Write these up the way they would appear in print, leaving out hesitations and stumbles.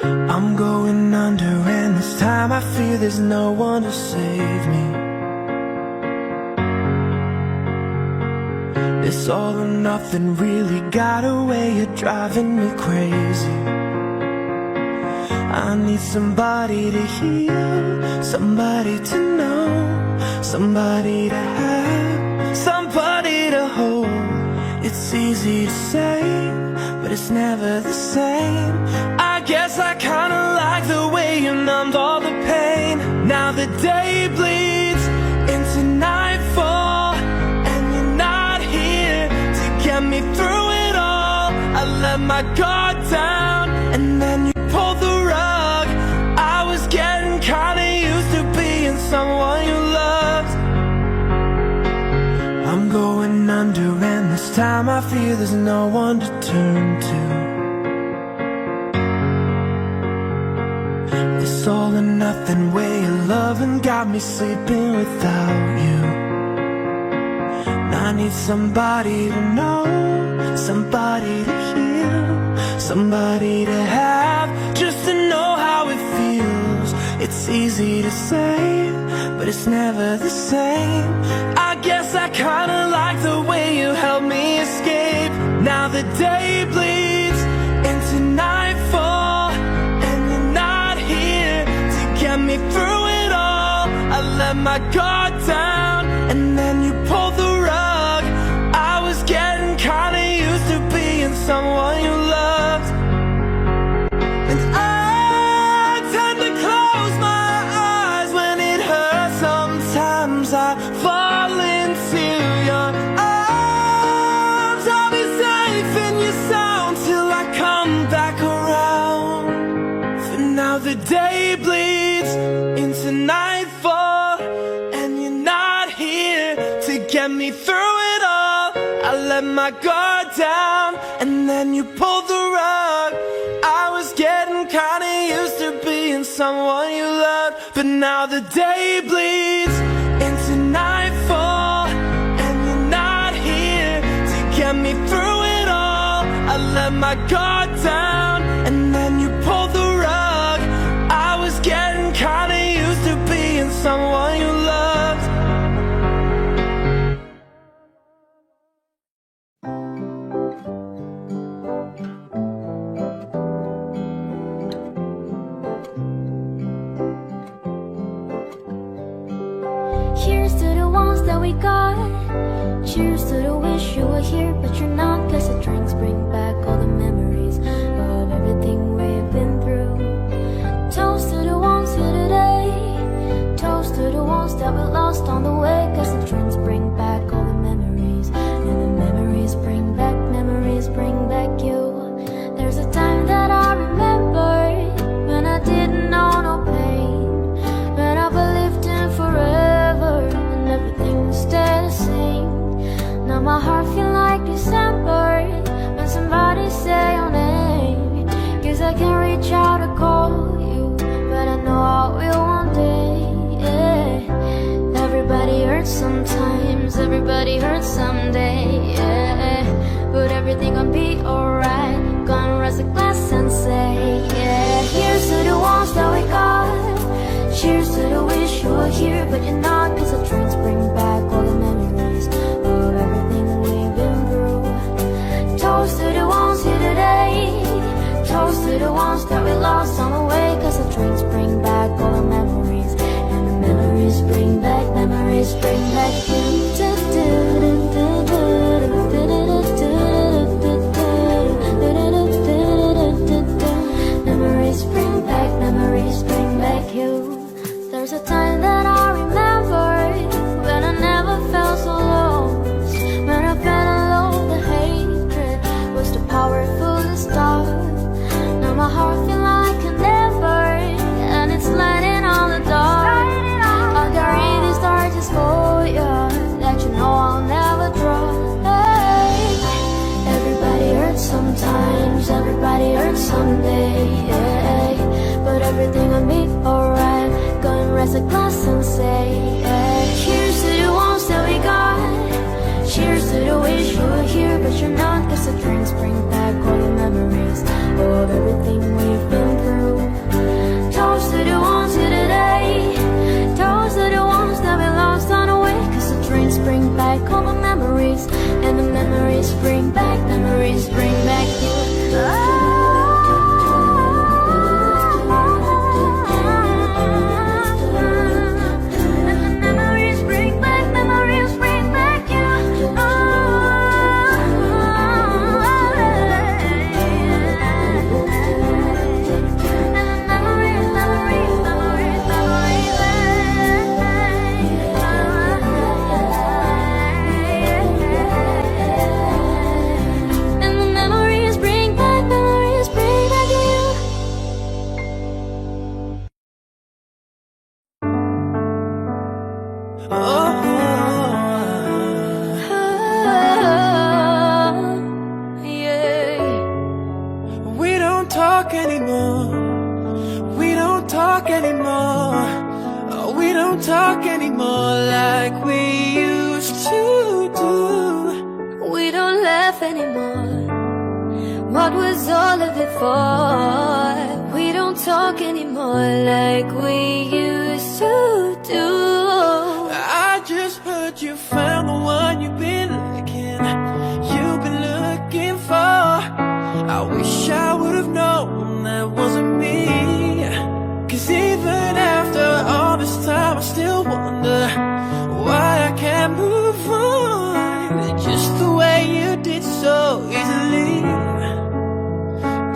I'm going under, and this time I fear there's no one to save me. This all or nothing really got a way of driving me crazy. I need somebody to heal, somebody to know, somebody to have, somebody to hold. It's easy to say, but it's never the same. I guess I kinda like the way you numbed all the pain. Now the day bleeds into nightfall, and you're not here to get me through it all. I let my guard down, and then you pulled the rug. I was getting kinda used to being someone you loved. I'm going under, and this time I fear there's no one to turn to. This all or nothing way of loving got me sleeping without you. And I need somebody to know, somebody to heal, somebody to have, just to know how it feels. It's easy to say, but it's never the same. I guess I kinda like the way you helped me escape. Now the day bleeds into nightfall, and you're not here to get me through it all. I let my guard down, and then you pulled the rug. I was getting kinda used to being someone you loved. And I tend to close my eyes when it hurts. Sometimes I fall into your arms. I'll be safe in your sound till I come back around. For now the day bleeds into nightfall, and you're not here to get me through it all. I let my guard down, and then you pulled the rug. I was getting kinda used to being someone you loved. But now the day bleeds into nightfall, and you're not here to get me through it all. I let my guard down, and then you pulled the rug. I was getting kinda used to being someone you loved. Cheers to the ones that we got. Cheers to the wish you were here, but you're not. Cause the drinks bring back all the memories of everything we've been through. Toast to the ones here today. Toast to the ones that we lost on the way. Cause the drinks bring back all the memories, and the memories bring back you. There's a time that I remember when I didn't know no pain, when I believed in forever, and everything would stay the same. Now my heart feel like December when somebody say your name. Cause I can't reach out to call you, but I know I will one day. Yeah. Everybody hurts sometimes, everybody hurts someday. Yeah. But everything gon' be alright. Gonna raise a glass and say, yeah. Here's to the ones that we got. Cheers to the wish you were here, but you're not. Cause the drinks bring back all the memories of everything we've been through. Toast to the ones here today. Toast to the ones that we lost on the way. Cause the drinks bring back all the memories, and the memories bring back you. Memories bring back you. There's a time that I remember when I never felt so lost, when I felt alone. The hatred was too powerful to stop. Now my heart feel like an ember, and it's lighting on the dark. I carry these torches for you, that you know I'll never drop. Hey. Everybody hurts sometimes, everybody hurts someday. Yeah. But everything will be alright. Gonna raise a glass and say, yeah. Cheers to the ones that we got. Cheers to the wish you were here, but you're not. Cause the drinks bring back all the memories of everything we've been through. Oh, yeah. we don't talk anymore. We don't talk anymore. Oh, we don't talk anymore like we used to do. We don't laugh anymore. What was all of it for? We don't talk anymore like we used to do. I just heard you found the one you've been looking for. I wish I would've known that wasn't me. 'Cause even after all this time I still wonder why I can't move on just the way you did so easily.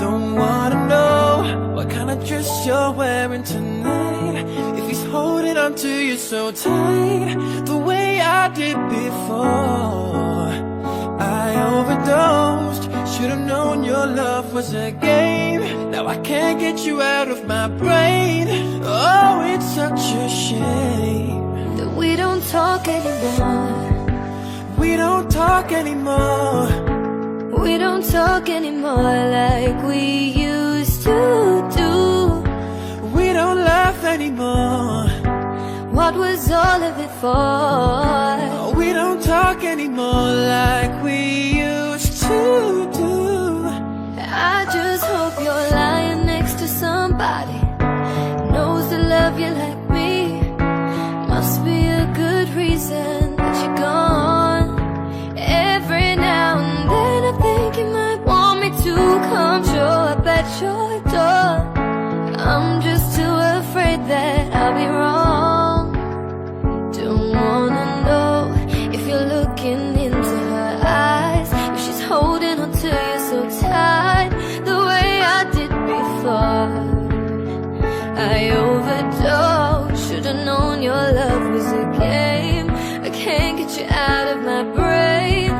Don't wanna know what kind of dress you're wearing tonight, if he's holding on to you so tight the way I did before. I overdosed, should've known your love was a game. Now I can't get you out of my brain. Oh, it's such a shame that we don't talk anymore. We don't talk anymore. We don't talk anymore like we used to do. We don't laugh anymore. What was all of it for? We don't talk anymore like we used to do. I just hope you're lying next to somebody knows to love you like me. Must be a good reason that you're gone. Every now and then I think you might want me to come show up at your door. I'm just too afraid that I'll be wrong. Don't wanna know if you're looking into her eyes, if she's holding on to you so tight the way I did before. I overdosed, should've known your love was a game. I can't get you out of my brain.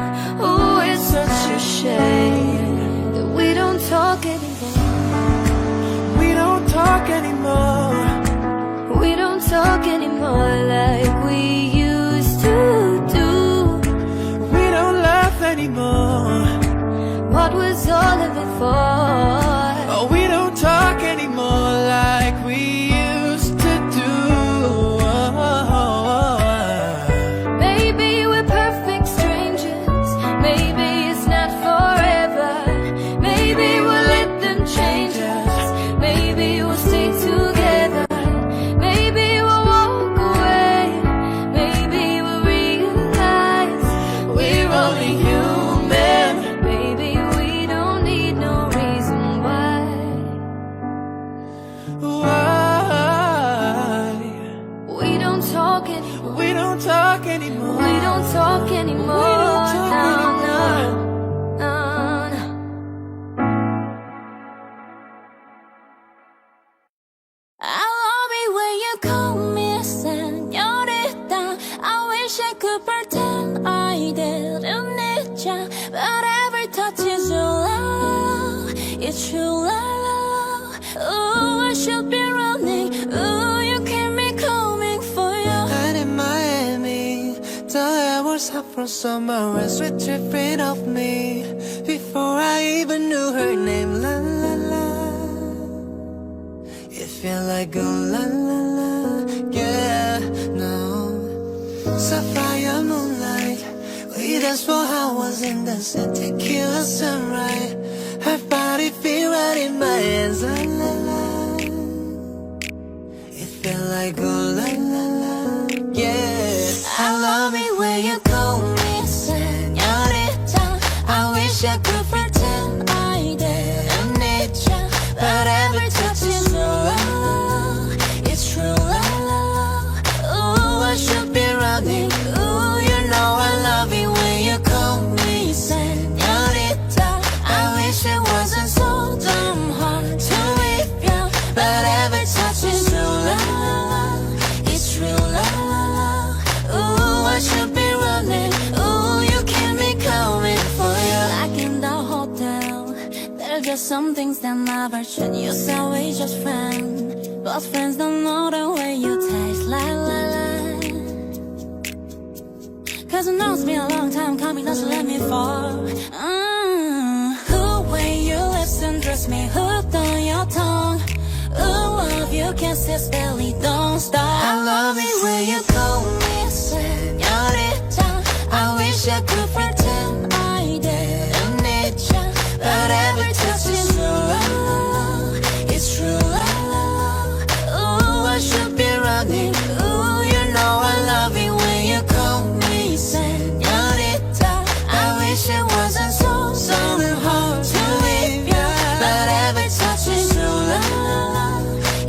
Oh, it's such a shame that we don't talk anymore. We don't talk anymore. We don't talk anymore like we used to do. We don't laugh anymore. What was all of it for? Oh, we don't talk anymore like we used to do. Maybe we're perfect strangers. Maybe it's not forever. Maybe we'll let them change us. Maybe we'll stay together. Maybe we'll walk away. Maybe we'll realize we're only human. Maybe we don't need no reason why. Why? We don't talk anymore. We don't talk anymore. We don't talk anymore. We don't talk No, anymore. no, no. I love it when you call me señorita. I wish I could pretend I didn't need ya, but every touch is your love. It's true love. Oh, I should be running. Oh, you keep me coming for you. And in Miami, the air was hot from summer and sweet tripping off me. Before I even knew her name, la la la. It felt like a la la la, yeah, no. Sapphire moonlight, we danced for hours in the sun, tequila sunrise. Her body feel right in my hands, la la la. It felt like a la la la, yeah. I love it when you call me señorita. I wish I could pretend I didn't need ya, but every touch is your love. It's true love. Oh, I should be running. Oh, you know I love it when you call me señorita. I wish it wasn't so damn hard to leave ya, but every touch is true love. It's true love. Oh, I should be running. Oh, you keep me coming for you. Like in the hotel, there are just some things that never change. You say we just friends, but friends don't know the way you taste. La la la. Cause I know it's been a long time coming, not to let me fall. The way your lips undress me, hooked on your tongue. Ooh, of you kisses barely don't stop. I love it when you call me señorita. I wish I could pretend I didn't need ya, but every touch is true. It's true. Ooh, I should be running. Ooh, you know I love it when you call me señorita. I wish it wasn't so hard to leave ya, but every touch is true.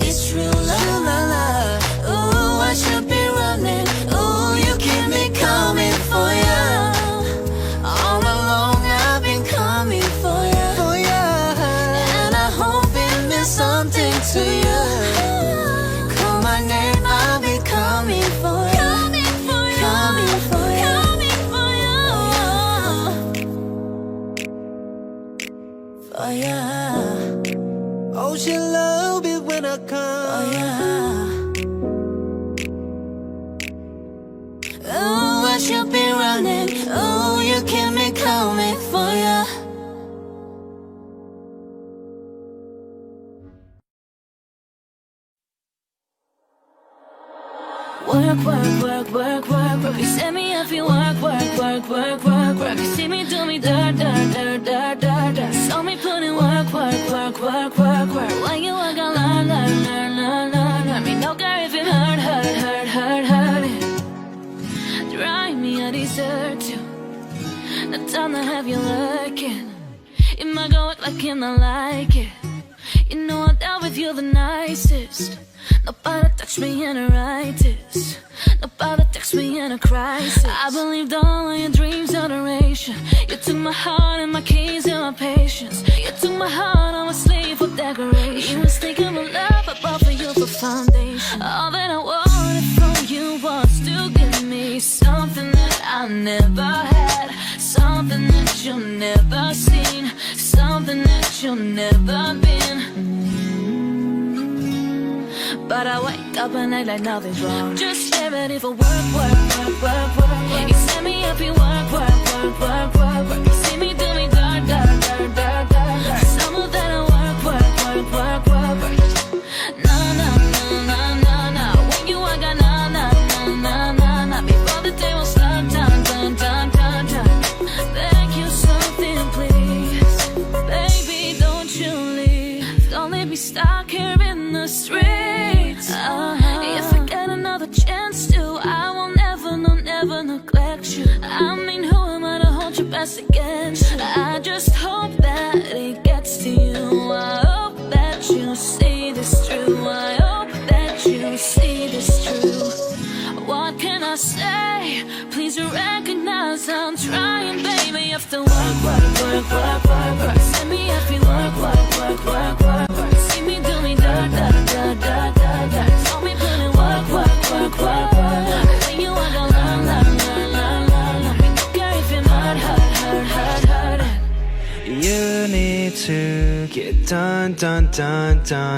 It's true, ooh, I should be running. Ooh, you keep me coming for ya. All along I've been coming for ya, and I hope it means something to you. Call my name, I'll be coming for ya. Coming for ya. For ya. Oh, she love it when I come. Oh yeah. Ooh, I should be running. Ooh, you keep me coming for ya. Work. You set me up, you work. You see me do me dirt. Saw me put in work. When you walk, I learn. Me no care if it hurt. Drive me, I deserve to. No time to have you lurking. It might go out like him, I like it. You know I dealt with you the nicest. Nobody touched me in a righteous. Nobody text me in a crisis. I believed all of your dreams of duration. You took my heart and my keys and my patience. You took my heart, I was slave for decoration. You was thinking of love, I bought for you for foundation. All that I wanted from you was to give me something that I never had, something that you've never seen, something that you've never been. But I wake up and act like nothing's wrong. Just get ready for work. You set me up, you work. You see me do me dirt. Some of that I work. No. When you walk, no. Before the day was done. Beg you something, please. Baby, don't you leave. Don't let me stuck here in the street. If I get another chance to, I will never neglect you. I mean, who am I to hold your best against you? I just hope that it gets to you. I hope that you see this through. I hope that you see this true. What can I say? Please recognize I'm trying, baby. You have to work. Send me if you work. See me do me dirt. Saw me put in work. When you walk, I learn. Me no care if it hurt. You need to get done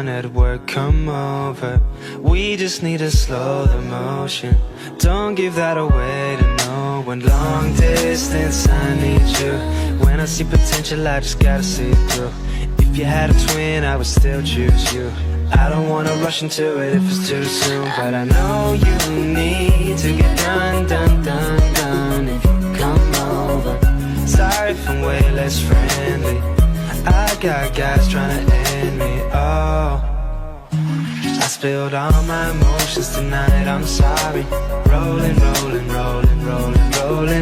at work, come over. We just need to slow the motion. Don't give that away to no one. Long distance, I need you. When I see potential, I just gotta see it through. If you had a twin, I would still choose you. I don't wanna rush into it if it's too soon, but I know you need to get done if you come over. Sorry if I'm way less friendly. I got guys trying to end me, oh. I spilled all my emotions tonight, I'm sorry. Rolling.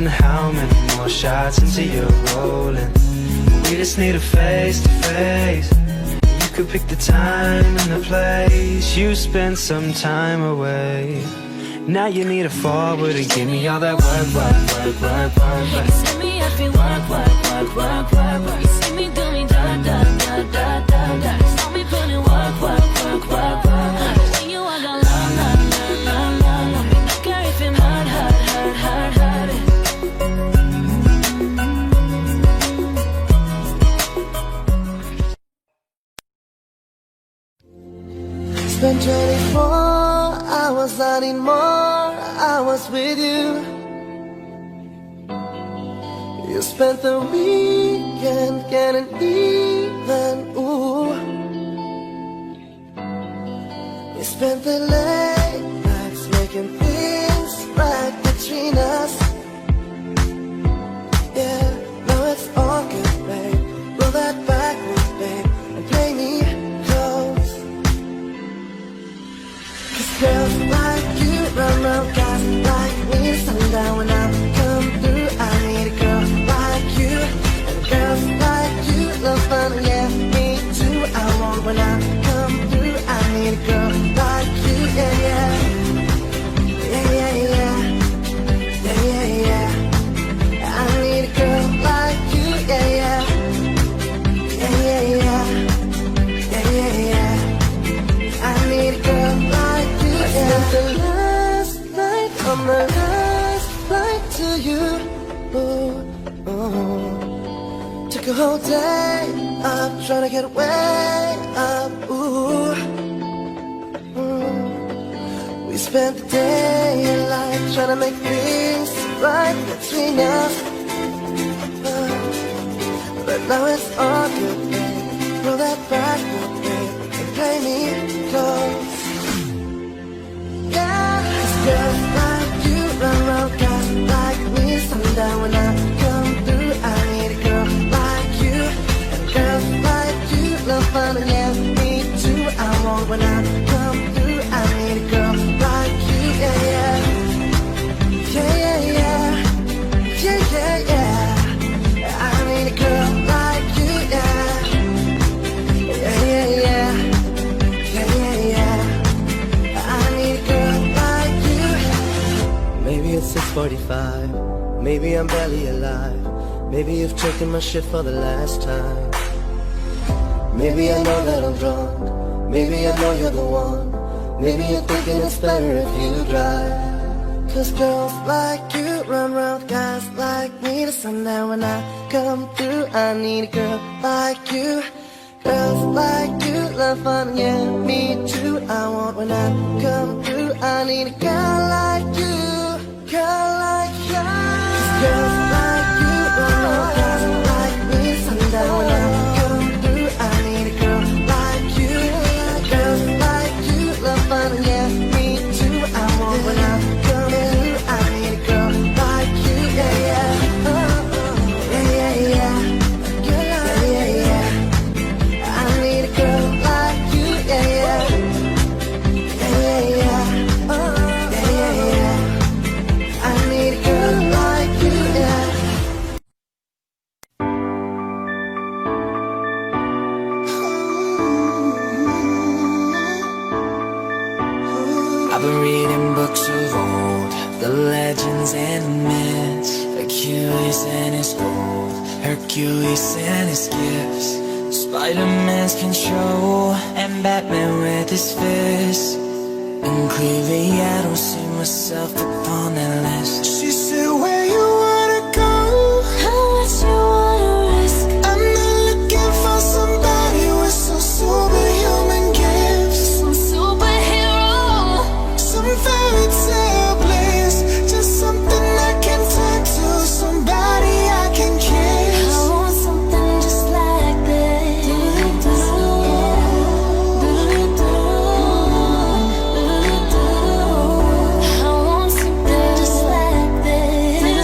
How many more shots into you rolling? We just need a face to face. You could pick the time and the place. You spend some time away. Now you need to forward and give me all that work. You see me if you work. You see me do me dirt. Saw me put in work. When you walk, I learn. Me no care if it hurt. Spent 24 hours, I need more hours with you. You spent the weekend getting even, ooh. You spent the late nights making things right between us. Yeah, now it's all good, babe. Roll that backwards, babe, and play me close. 'Cause girls like you run round guys like me sundown. When I come through, I need a girl like you. And girls like you love fun, yeah, me too. I want when I come through, I need a girl like you, yeah, yeah. Yeah, yeah, yeah. Yeah, yeah, yeah. I need a girl like you, yeah, yeah. Yeah, yeah, yeah. Yeah, yeah, yeah. I need a girl like you, yeah. I spent the last night on the last flight to you. Ooh, ooh. Took a whole day up, trying to get way up, ooh. We spent the day in life trying to make things right between us. But now it's all good, babe. Roll that back, babe, and play me close. Yeah, 'cause girls like you run round guys like me sundown. When I come through, I need a girl like you. And girls like you love fun, and yeah, me too. I want when I come through, I need a girl like you, yeah, yeah. Yeah, yeah, yeah. Yeah, yeah, yeah. I need a girl like you, yeah. Yeah, yeah, yeah. Yeah, yeah, yeah. I need a girl like you. Maybe it's 6:45. Maybe I'm barely alive. Maybe you've taken my shit for the last time. Maybe I know that I'm drunk. Maybe I know you're the one. Maybe you're thinking it's better if you drive. 'Cause girls like you run round guys like me to sundown. When I come through, I need a girl like you. Girls like you love fun, yeah, me too. I want when I come through, I need a girl like you. Girl like you. 'Cause girls like you run round guys like me to sundown. When I come through, I need a girl like you. Girls like you love fun, yeah, me too. I want when I come through, I need a girl like you, yeah, yeah. Yeah, yeah, yeah. Yeah, yeah, yeah. I need a girl like you, yeah, yeah. Yeah, yeah, yeah. Yeah, yeah, yeah. I need a girl like you, yeah. I've been reading books of old, the legends and myths, Achilles and his gold, Hercules and his gifts, Spider-Man's control, and Batman with his fists. And clearly I don't see myself upon that list. She said, where you wanna go? How much you wanna risk? I'm not looking for somebody with some superhuman gifts, Some superhero. some fairy tale bliss, just something I can turn to, somebody I can kiss. I want something just like this. I want something just like this.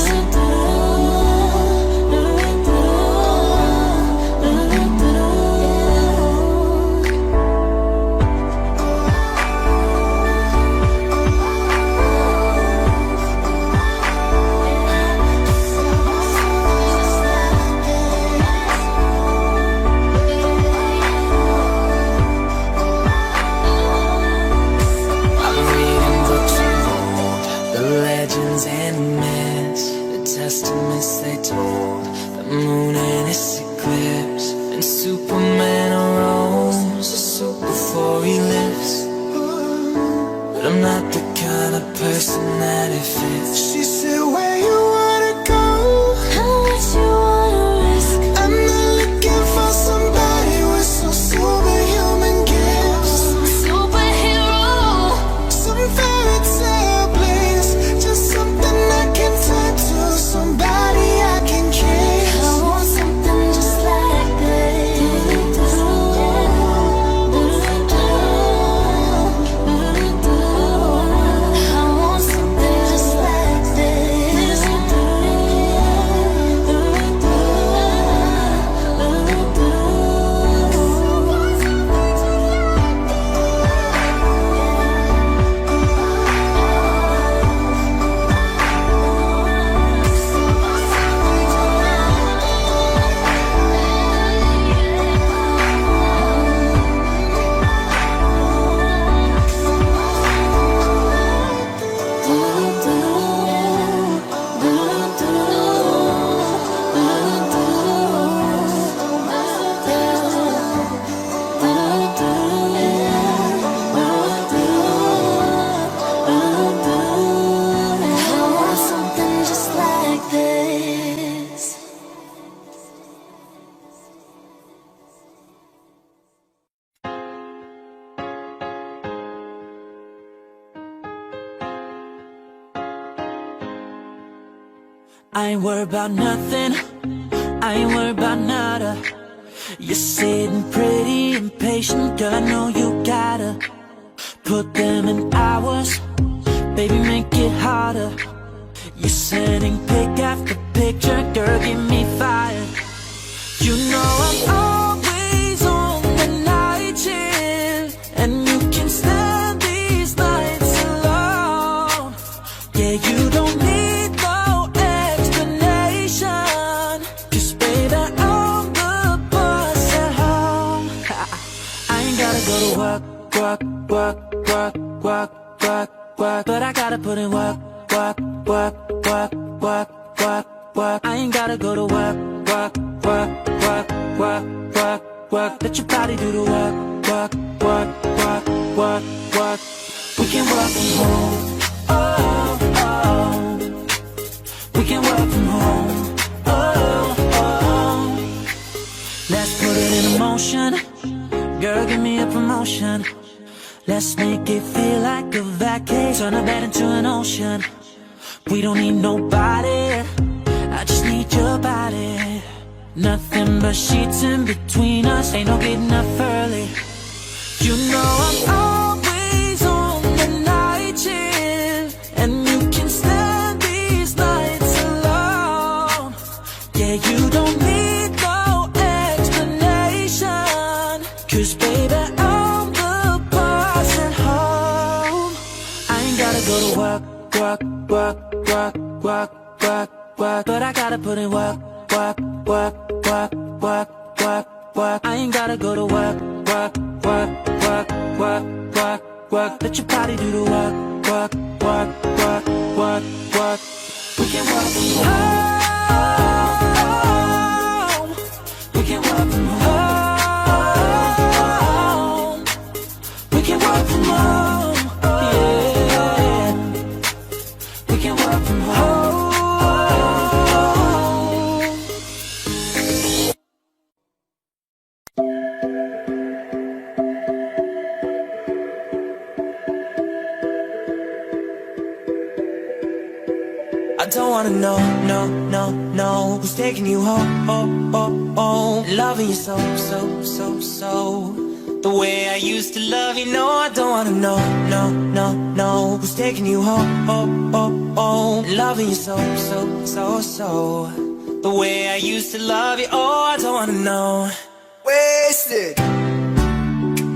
I ain't worried about nothing, I ain't worried about nada. You're sitting pretty impatient, girl, I know you gotta put them in hours, baby, make it harder. You're sending pic after picture, girl, get me fired. You know I'm always on the night shift, and you can stand these nights alone. Yeah, you don't need no explanation, 'cause baby, I'm the boss at home. I ain't gotta go to work, work, work, work, work, work, work, but I gotta put in work, work, work, work, work, work, work. I ain't gotta go to work, work, work, work, work, work, work. Let your body do the work, work, work, work, work, work. We can work from home, oh, oh. We can work from home, oh, oh. Let's put it in motion, girl, give me a promotion. Let's make it feel like a vacation, turn a bed into an ocean. We don't need nobody, I just need your body. Nothing but sheets in between us, ain't no getting up early. You know I'm always on the night shift, and you can stand these nights alone. Yeah, you don't need no explanation, 'cause baby, I'm the boss at home. I ain't gotta go to work, work, work, work, work, work, work, but I gotta put in work, work, work, work, work, work, work. I ain't gotta go to work, work, work, work, work, work, work. Let your body do the work, work, work, work, work, work. We can work from home. We can work from home. We can work from home. Yeah. We can work from home. I don't wanna know, no, no, no, who's taking you home, oh, oh, oh. Loving you so, so, so, so, the way I used to love you. No, I don't wanna know, no, no, no, who's taking you home, oh, oh, oh. Loving you so, so, so, so, the way I used to love you. Oh, I don't wanna know. Wasted.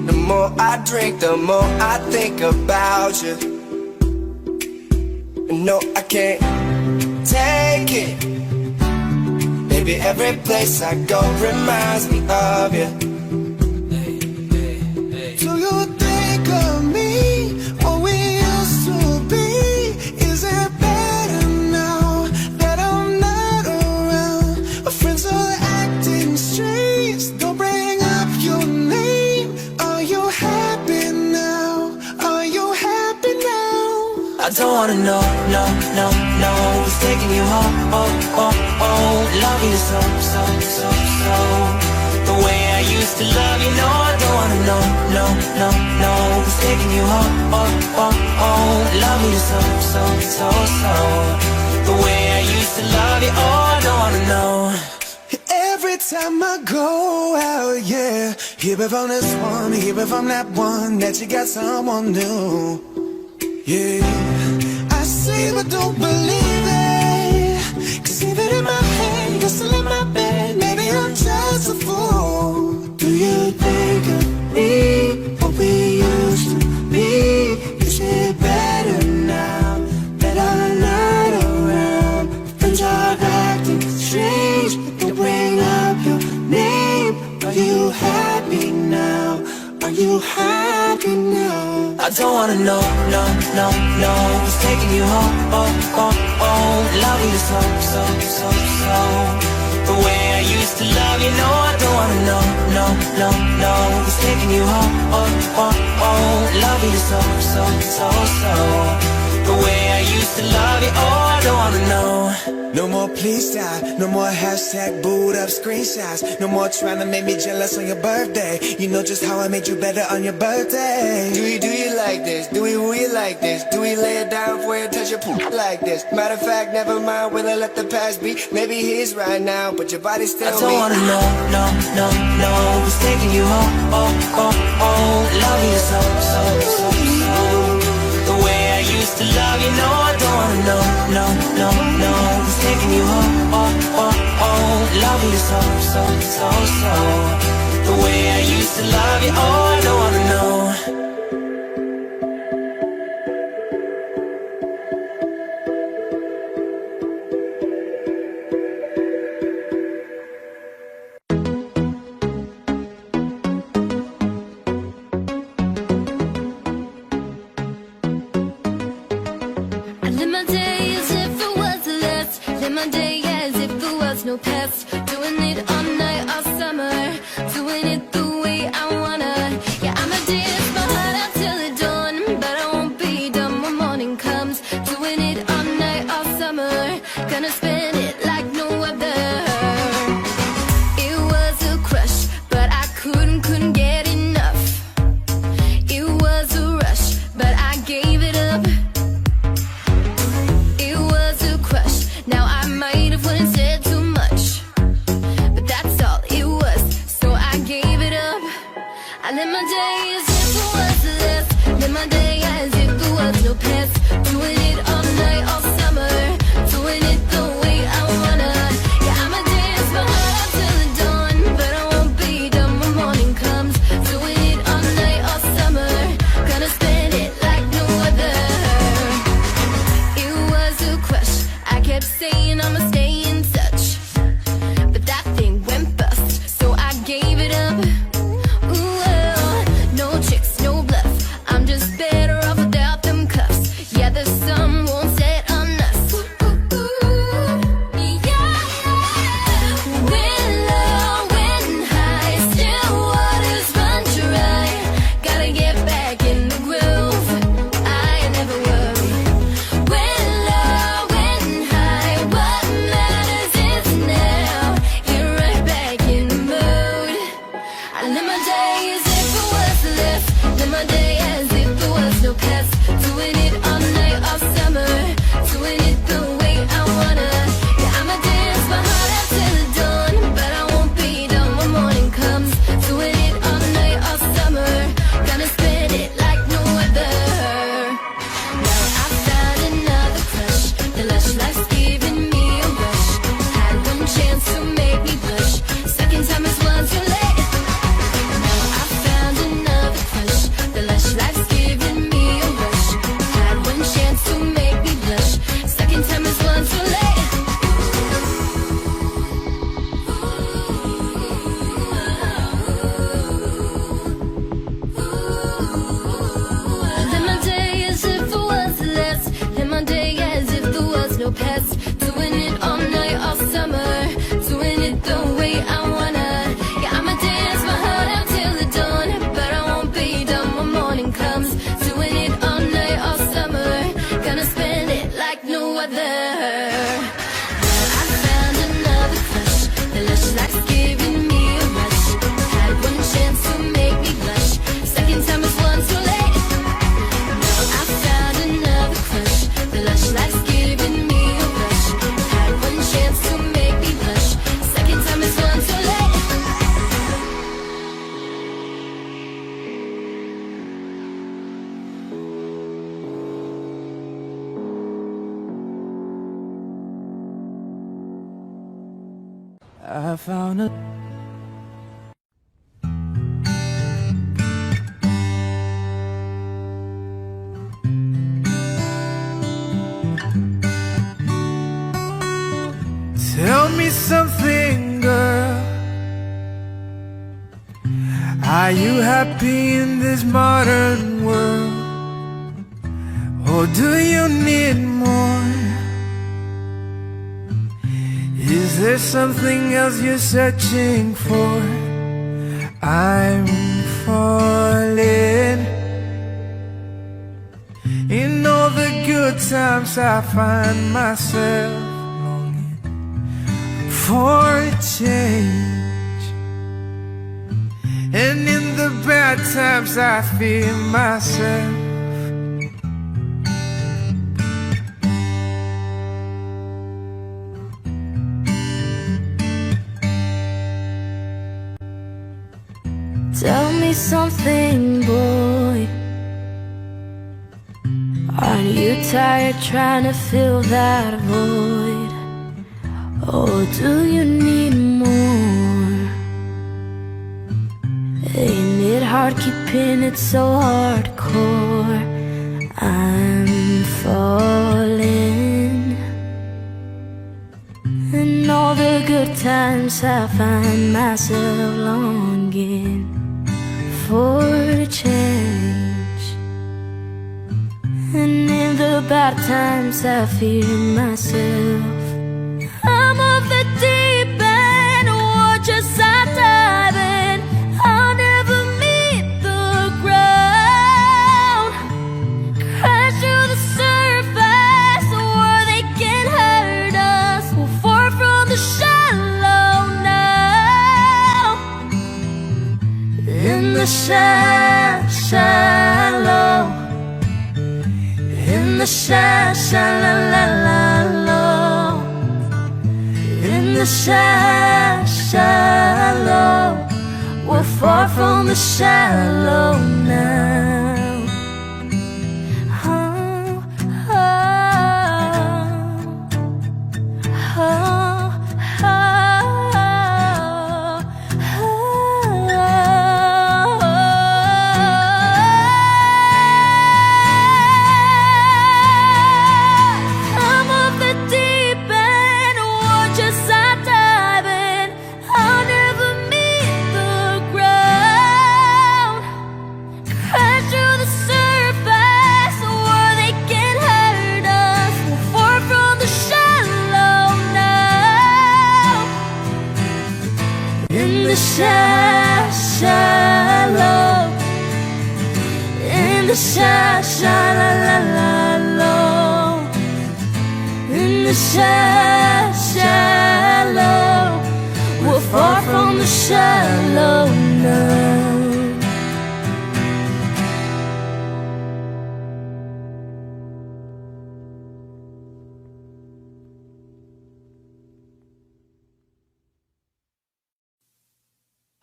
The more I drink, the more I think about you. No, I can't take it. Baby, every place I go reminds me of you. Do you think of me, what we used to be? Is it better now that I'm not around? My friends are acting strange, don't bring up your name. Are you happy now? Are you happy now? I don't wanna know, no, no, no, who's taking you home, oh, oh, oh. Loving you so, so, so, so, the way I used to love you. No, I don't wanna know, no, no, no, who's taking you home, oh, oh, oh. Loving you so, so, so, so, the way I used to love you. Oh, I don't wanna know. Every time I go out, yeah, hear it from this one, hear it from that one, that you got someone new. Yeah, I see but don't believe it, 'cause even in my head, you're still in my bed. Maybe I'm just a fool. Do you think of me, what we used to be? Is it better now that I'm not around? Friends are acting strange, they bring up your name. Are you happy now? Are you happy now? I don't wanna know, no, no, no, who's taking you home, oh, oh, oh. Loving you so, so, so, so, the way I used to love you. No, I don't wanna know, no, no, no, who's taking you home, oh, oh, oh. Loving you so, so, so, so, the way I used to love you. Oh, I don't wanna know. No more please stop, no more hashtag booed up screenshots. No more trying to make me jealous on your birthday. You know just how I made you better on your birthday. Do you like this? Do we like this? Do we lay it down for you, touch your poop like this? Matter of fact, never mind, will I let the past be? Maybe he's right now, but your body's still I don't wanna know, no, no, no. Who's taking you home, oh, oh, oh. Love you so, so, so, so. The way I used to love you, no, I don't wanna know, no, no, no. Who's taking you home, oh, oh, oh. Love you so, so, so, so. The way I used to love you, oh, I don't wanna know. I live my day as if it was the last. Live my day as if there was no past. Doing it all night, all summer. Doing it the way I wanna. Yeah, I'ma dance my heart out till the dawn. But I won't be done when morning comes. Doing it all night, all summer. Gonna spend it like no other. It was a crush, but I couldn't get enough. It was a rush, but I gave it up. It was a crush. Now I might have went and said too much, but that's all it was. So I gave it up. I live my day as if it was the last. Live my day as if there was no past. Doing it all night, all summer. Doing it the way I wanna. Yeah, I'ma dance my heart out till the dawn, but I won't be done when morning comes. Doing it all night, all summer. Gonna spend it like no other. It was a crush. I kept saying I'ma stay in touch, but that thing went bust, so I gave it up. Ooh, well, no tricks, no bluff. I'm just better off without them cuffs. Yeah, the sun won't set on us. Yeah. When low, when high, still waters run dry. Gotta get back in the groove. I never worry. When low, when high, what matters is now. You're right back in the mood. I live my day as if it was the last. Live my day as if there was no past. Doing it all night, all summer. Doing it the way I wanna. Yeah, I'ma dance my heart out till the dawn, but I won't be done when morning comes. Doing it all night, all summer. Gonna spend it like no other. Now I found another crush. The lush life's giving me a rush. Had one chance to make me blush. Second time is one too late. Now I found another crush. The lush life's giving me a rush. Had one chance to make me blush. Second time is one too late. Live my day as if it was the last. Live my day as if there was no past. Doing it all night, all summer. Doing it the way I wanna. Yeah, I'ma dance my heart out till the dawn, but I won't be done when morning comes. Doing it all night, all summer. Gonna spend it like no other. Now I found another crush. The lush life's giving me a rush. Had one chance to make me blush. Second time is one too late. Now I found another crush. The lush life's giving me a rush. Had one chance to make me blush. Second time is one too late. I found a Tell me something, girl. Are you happy in this modern world? Or do you need more? Is there something else you're searching for? I'm falling in all the good good times I find myself longing for a change, and in the bad times I feel myself. Tell me something, boy. Aren't you tired trying to fill that void? Or do you need more? Ain't it hard keeping it so hardcore? I'm falling, and all the good times I find myself longing for a change, and in the bad times I fear myself. I'm off the deep end, watch as I dive in. I'll never meet the ground, crash to the surface where they can hurt us. We'll fall from the shallow now, in the shallow, in the shallow, in the shallow. We're far from the shallow now. Oh, oh, oh, I'm off the deep end, watch as I dive in. I'll never meet the ground, crash to the surface where they can hurt us. We're far from the shallow now, in the shallow, in the shallow, in the shallow. We're far from the shallow now.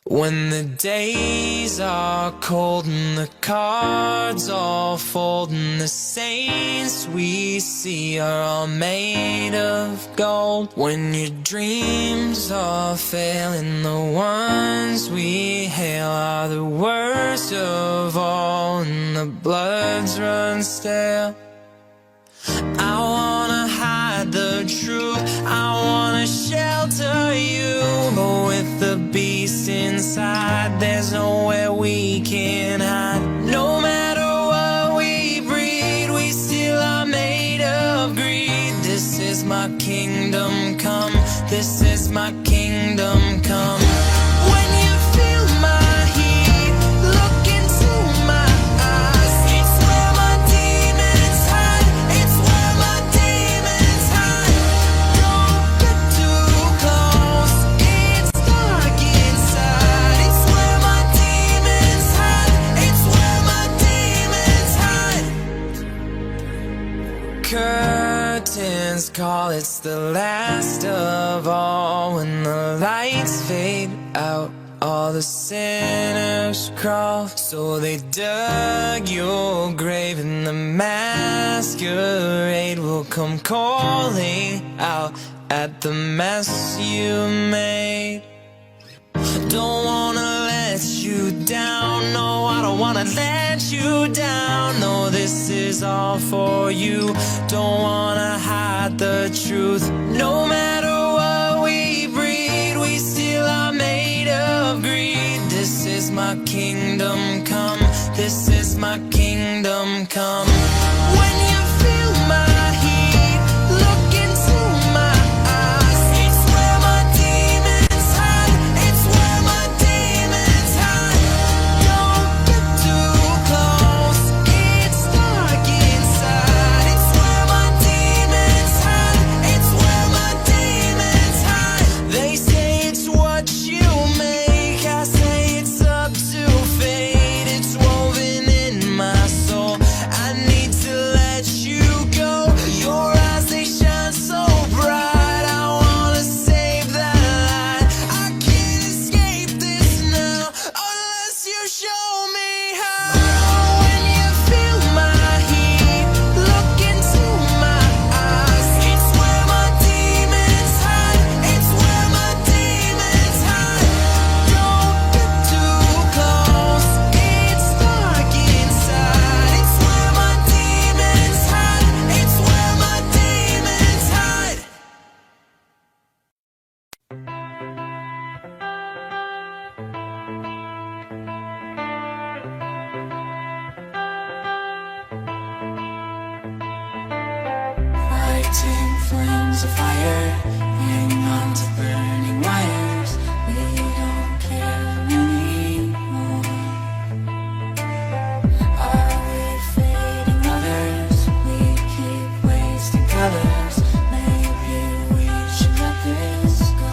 When the days are cold and the cards all fold, and the saints we see are all made of gold. When your dreams all fail and the ones we hail are the worst of all, and the bloods run stale, I wanna hide the truth, I wanna shelter you, but with the beast inside, there's nowhere we can hide. No matter what we breed, we still are made of greed. This is my kingdom come, this is my kingdom come. When you feel my heat, look into my eyes. It's where my demons hide, it's where my demons hide. Don't get too close, it's dark inside. It's where my demons hide, it's where my demons hide. Curtains call, it's the last of all. When the lights fade out, all the sinners crawl. So they dug your grave, and the masquerade will come calling out at the mess you made. Don't wanna let you down, no, I don't wanna let you down. No, this is all for you, don't wanna hide the truth. No matter what we breed, we still are made of greed. This is my kingdom come, this is my kingdom come. When you feel my heat, look into my eyes. It's where my demons hide, it's where my demons hide. Don't get too close, it's dark inside. It's where catching flames of fire, hang on to burning wires. We don't care anymore. Are we fading lovers? We keep wasting colors. Maybe we should let this go.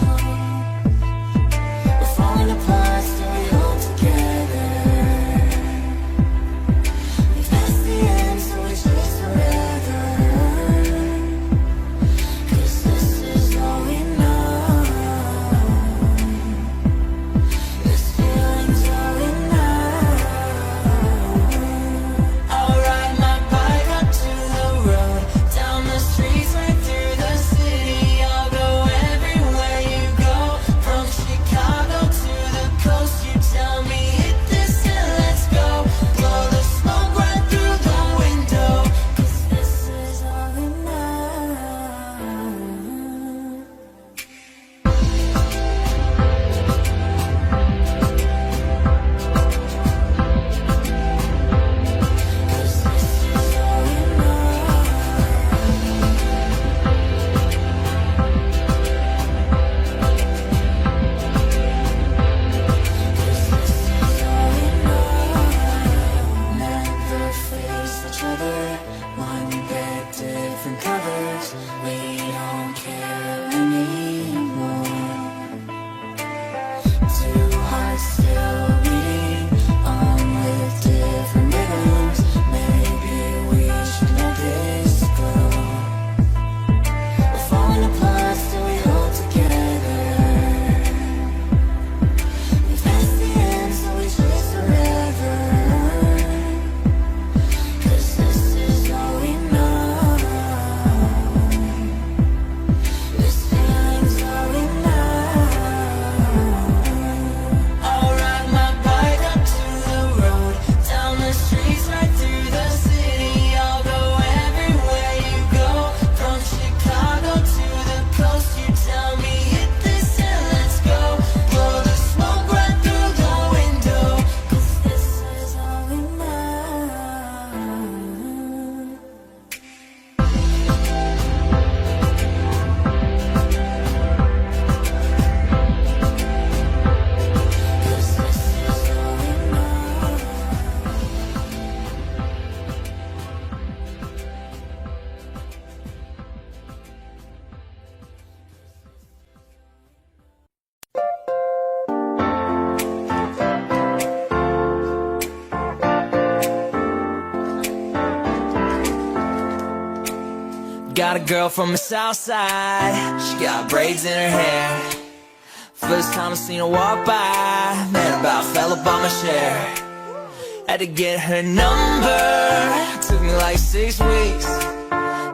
We're falling apart, still we hold together. We passed the end, so we chase forever. 'Cause this is all we know. This feeling's all we know. I'll ride my bike up to the road, down the streets, right through the city. I'll go everywhere you go, from Chicago to the coast. You tell me hit this and let's go. Blow the smoke right through the window, 'cause this is all we know. Never face each other, one bed, different covers. We don't care anymore. Two hearts still beating on with different rhythms. Maybe we should let this go. We're falling apart, still we hold together. We passed the end, so we chase forever. 'Cause this is all we know. This feeling's all we know. I'll ride my bike up to the road, down the streets, right through the city. I'll go everywhere you go, from Chicago to the coast. You tell me hit this and let's go. Blow the smoke right through the window, 'cause this is all we know. Got a girl from the south side, she got braids in her hair. First time I seen her walk by, man, about fell up on my chair. Had to get her number, took me like 6 weeks.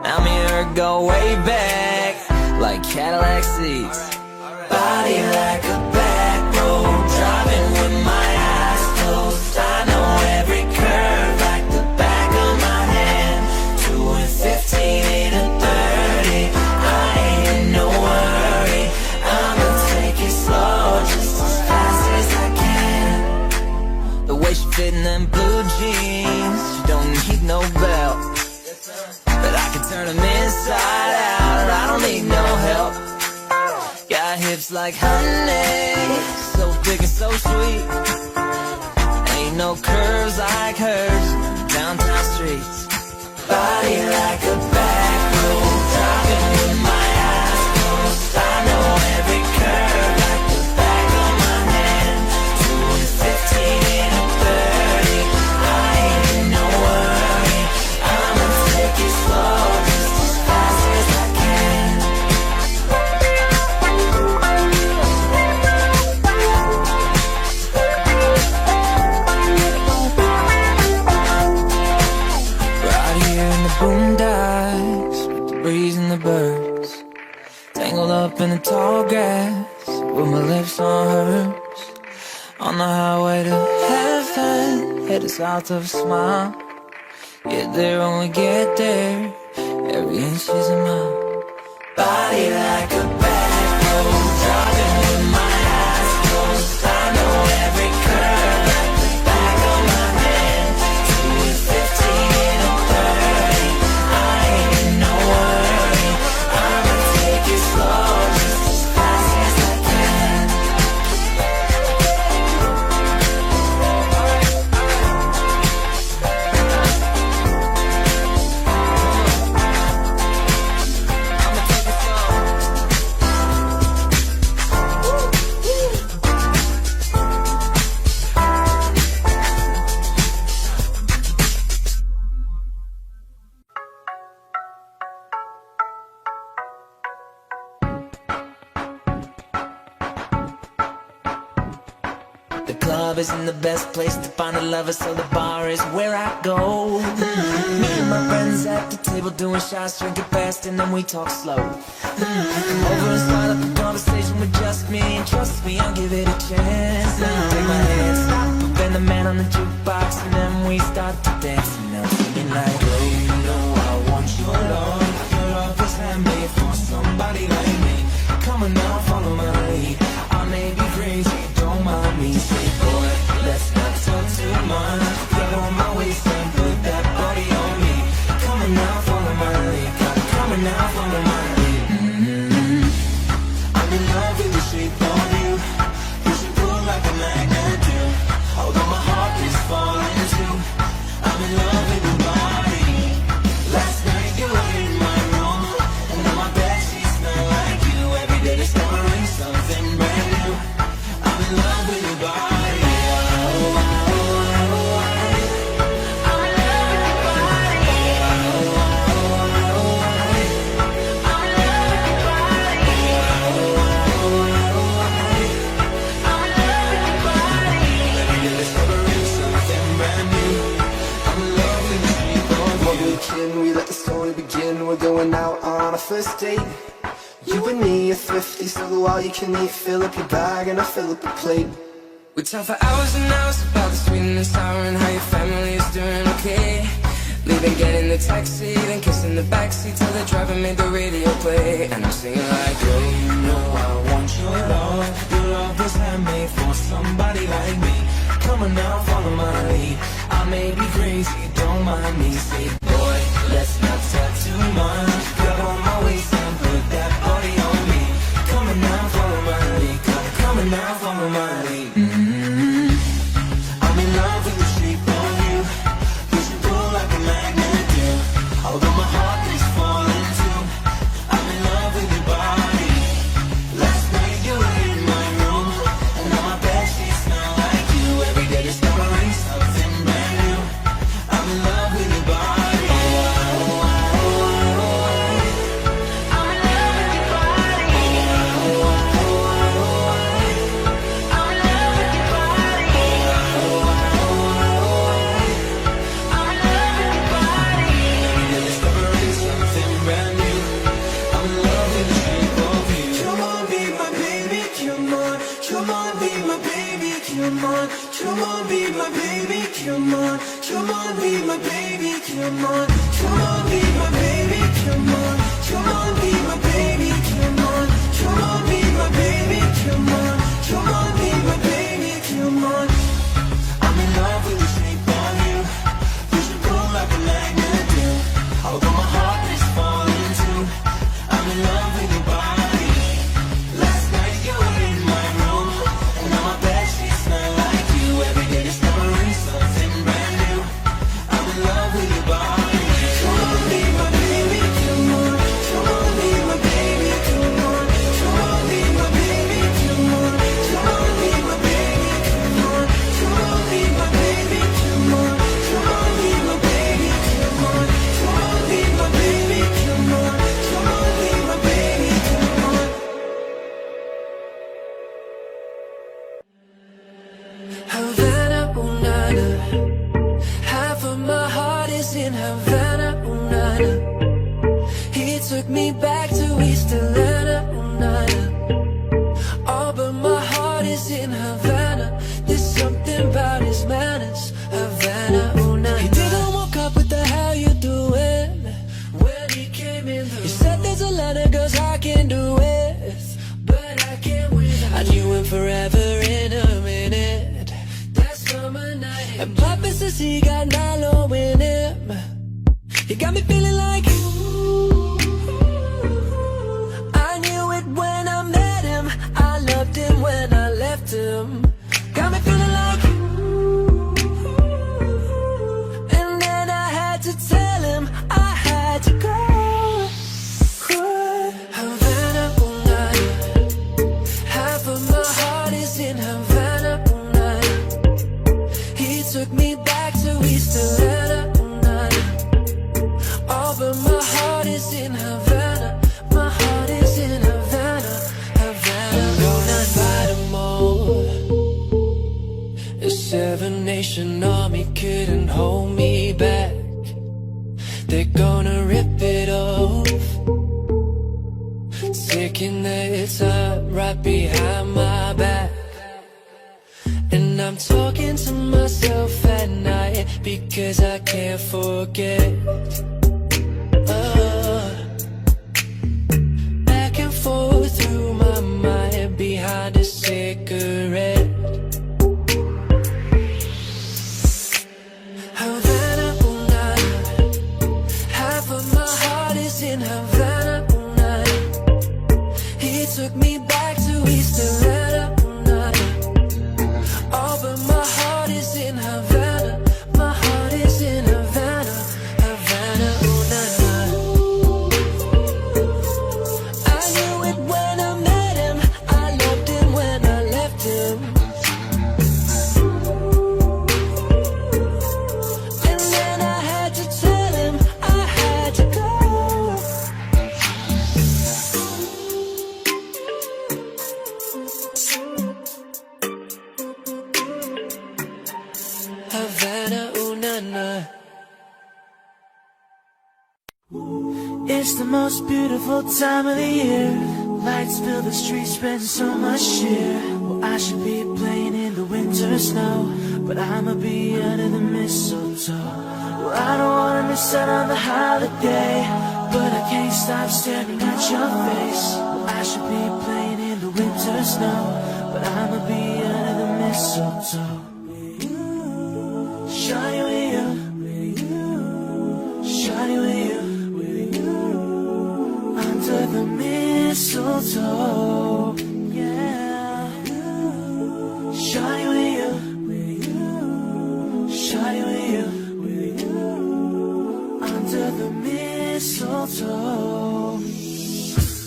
Now me and her go way back, like Cadillac seats. Body like a back road, driving with my eyes closed. I know every curve like the back of my hand. 2 and 15 ain't a 30. I ain't in no hurry, I'ma take it slow, just as fast as I can. The way she fit in them blue jeans, she don't need no belt, but I can turn them inside out, I don't need no help. Got hips like honey, so big and so sweet. Ain't no curves like hers in the downtown streets. Body like a back road, driving with my eyes closed. I know every curve like the back of my hand. 2 and 15 ain't a 30. I ain't in no hurry, I'ma take it slow, just as fast as I can. Right here in the boondocks, with the breeze and the birds, tangled up in the tall grass, with my lips on hers. On the highway to heaven, headed south of a smile. Get there when we get there, every inch is a mile. Body like a back road, driving with my eyes closed. I know every curve like the back of my hand. 2 and 15 ain't a 30. I ain't in no hurry, The club isn't the best place to find a lover, so the bar is where I go. Me and my friends at the table doing shots, drinking fast, and then we talk slow. Come over and start up a conversation with just me, and trust me, I'll give it a chance. Take my hand, stop, and the man on the jukebox, and then we start to dance. And I'm singing like, girl, you know I want your love. Your love was handmade for somebody like me. Come on now, follow my lead. I may be crazy, don't mind me. Say, boy, let's not talk too much. Grab on my waist and put that body on me. Come on now, follow my lead. Come on now, follow my lead. I'm in love with the shape of you. You should pull like a magnet do. Although my heart is falling too. I'm in love with your body. Last night you were in my room, and now my bed sheets smell like you. Every day discovering something brand new. I'm in love with your body. We let the story begin. We're going out on a first date. You and me are thrifty, so go all you can eat. Fill up your bag and I fill up your plate. We talk for hours and hours about the sweet and the sour and how your family is doing okay. Leaving, getting the taxi, then kissing the backseat till the driver made the radio play. And I'm singing like, Girl, you know I want your love. Your love was handmade for somebody like me. Come on now, follow my lead. I may be crazy, don't mind me. Say, boy, let's not talk too much. Grab on my waist and put that body on me. Come on now, follow my lead. Come on now, follow my lead. I'm in love with the shape of you. You should pull like a magnet do. Although my heart is falling too. I'm in love with your body. Last night you were in my room, and now my bed sheets smell like you. Every day discovering something brand new. I'm in love with your body. Come on, be my baby, come on. Come on, be my baby, come on. Come on, be my baby, come on. Come on, be my baby, come on. Come on, be my baby, come on. Come on, be my baby, come on. I'm in love with the shape of you. You should pull like a magnet do. Although my heart is falling too. I'm in love with your body. Last night you were in my room, and now my bed sheets smell like you. Every day discovering something brand new. I'm in love with your body. Come on, be my baby, come on. Come on, be my baby, come on. Come on, be my baby, come on. Come on, be my baby, come on. Come on, be my baby, come on. Come on, be my baby, come on. Come on, be my baby, come on. Come on, be my baby, come on. Havana, ooh, na, na. Half of my heart is in Havana, ooh, na, na. He took me back to East Atlanta, ooh, na, na. Oh, but my heart is in Havana. There's something about his manners, Havana, ooh, na, na. He didn't walk up, what the hell you doing? When he came in the room, he said there's a lot of girls I can do with, but I can't win. I knew him forever in a minute. That summer night, and Papa says he got Nalo in him. He got me feeling like ooh. I knew it when I met him. I loved him when I left him. Got me feeling like ooh. And then I had to tell him I had to go. Havana, ooh, na, na. Half of my heart is in Havana, ooh, na, na. He took me back to East Atlanta, ooh, na, na. Oh, they're gonna rip it off, taking their time right behind my back. And I'm talking to myself at night because I can't forget. Back and forth through my mind behind a cigarette. Havana, ooh, nah, nah. Half of my heart is in Havana, ooh, nah, nah. He took me back to East Atlanta, ooh, nah, nah. Oh, but my heart is in Havana. My heart is in Havana, Havana, ooh, nah, nah. I knew it when I met him. I loved him when I left him. And then I had to tell him I had to go. Havana, ooh, nah, nah. It's the most beautiful time of the year. Lights fill the streets, spreading so much cheer. Well, I should be playing in the winter snow, but I'ma be under the mistletoe. Well, I don't wanna miss out on the holiday, but I can't stop staring at your face. Well, I should be playing in the winter snow, but I'ma be under the mistletoe. Shawty with you, shawty with you, under the mistletoe, yeah. Shawty with you, shawty with you, under the mistletoe.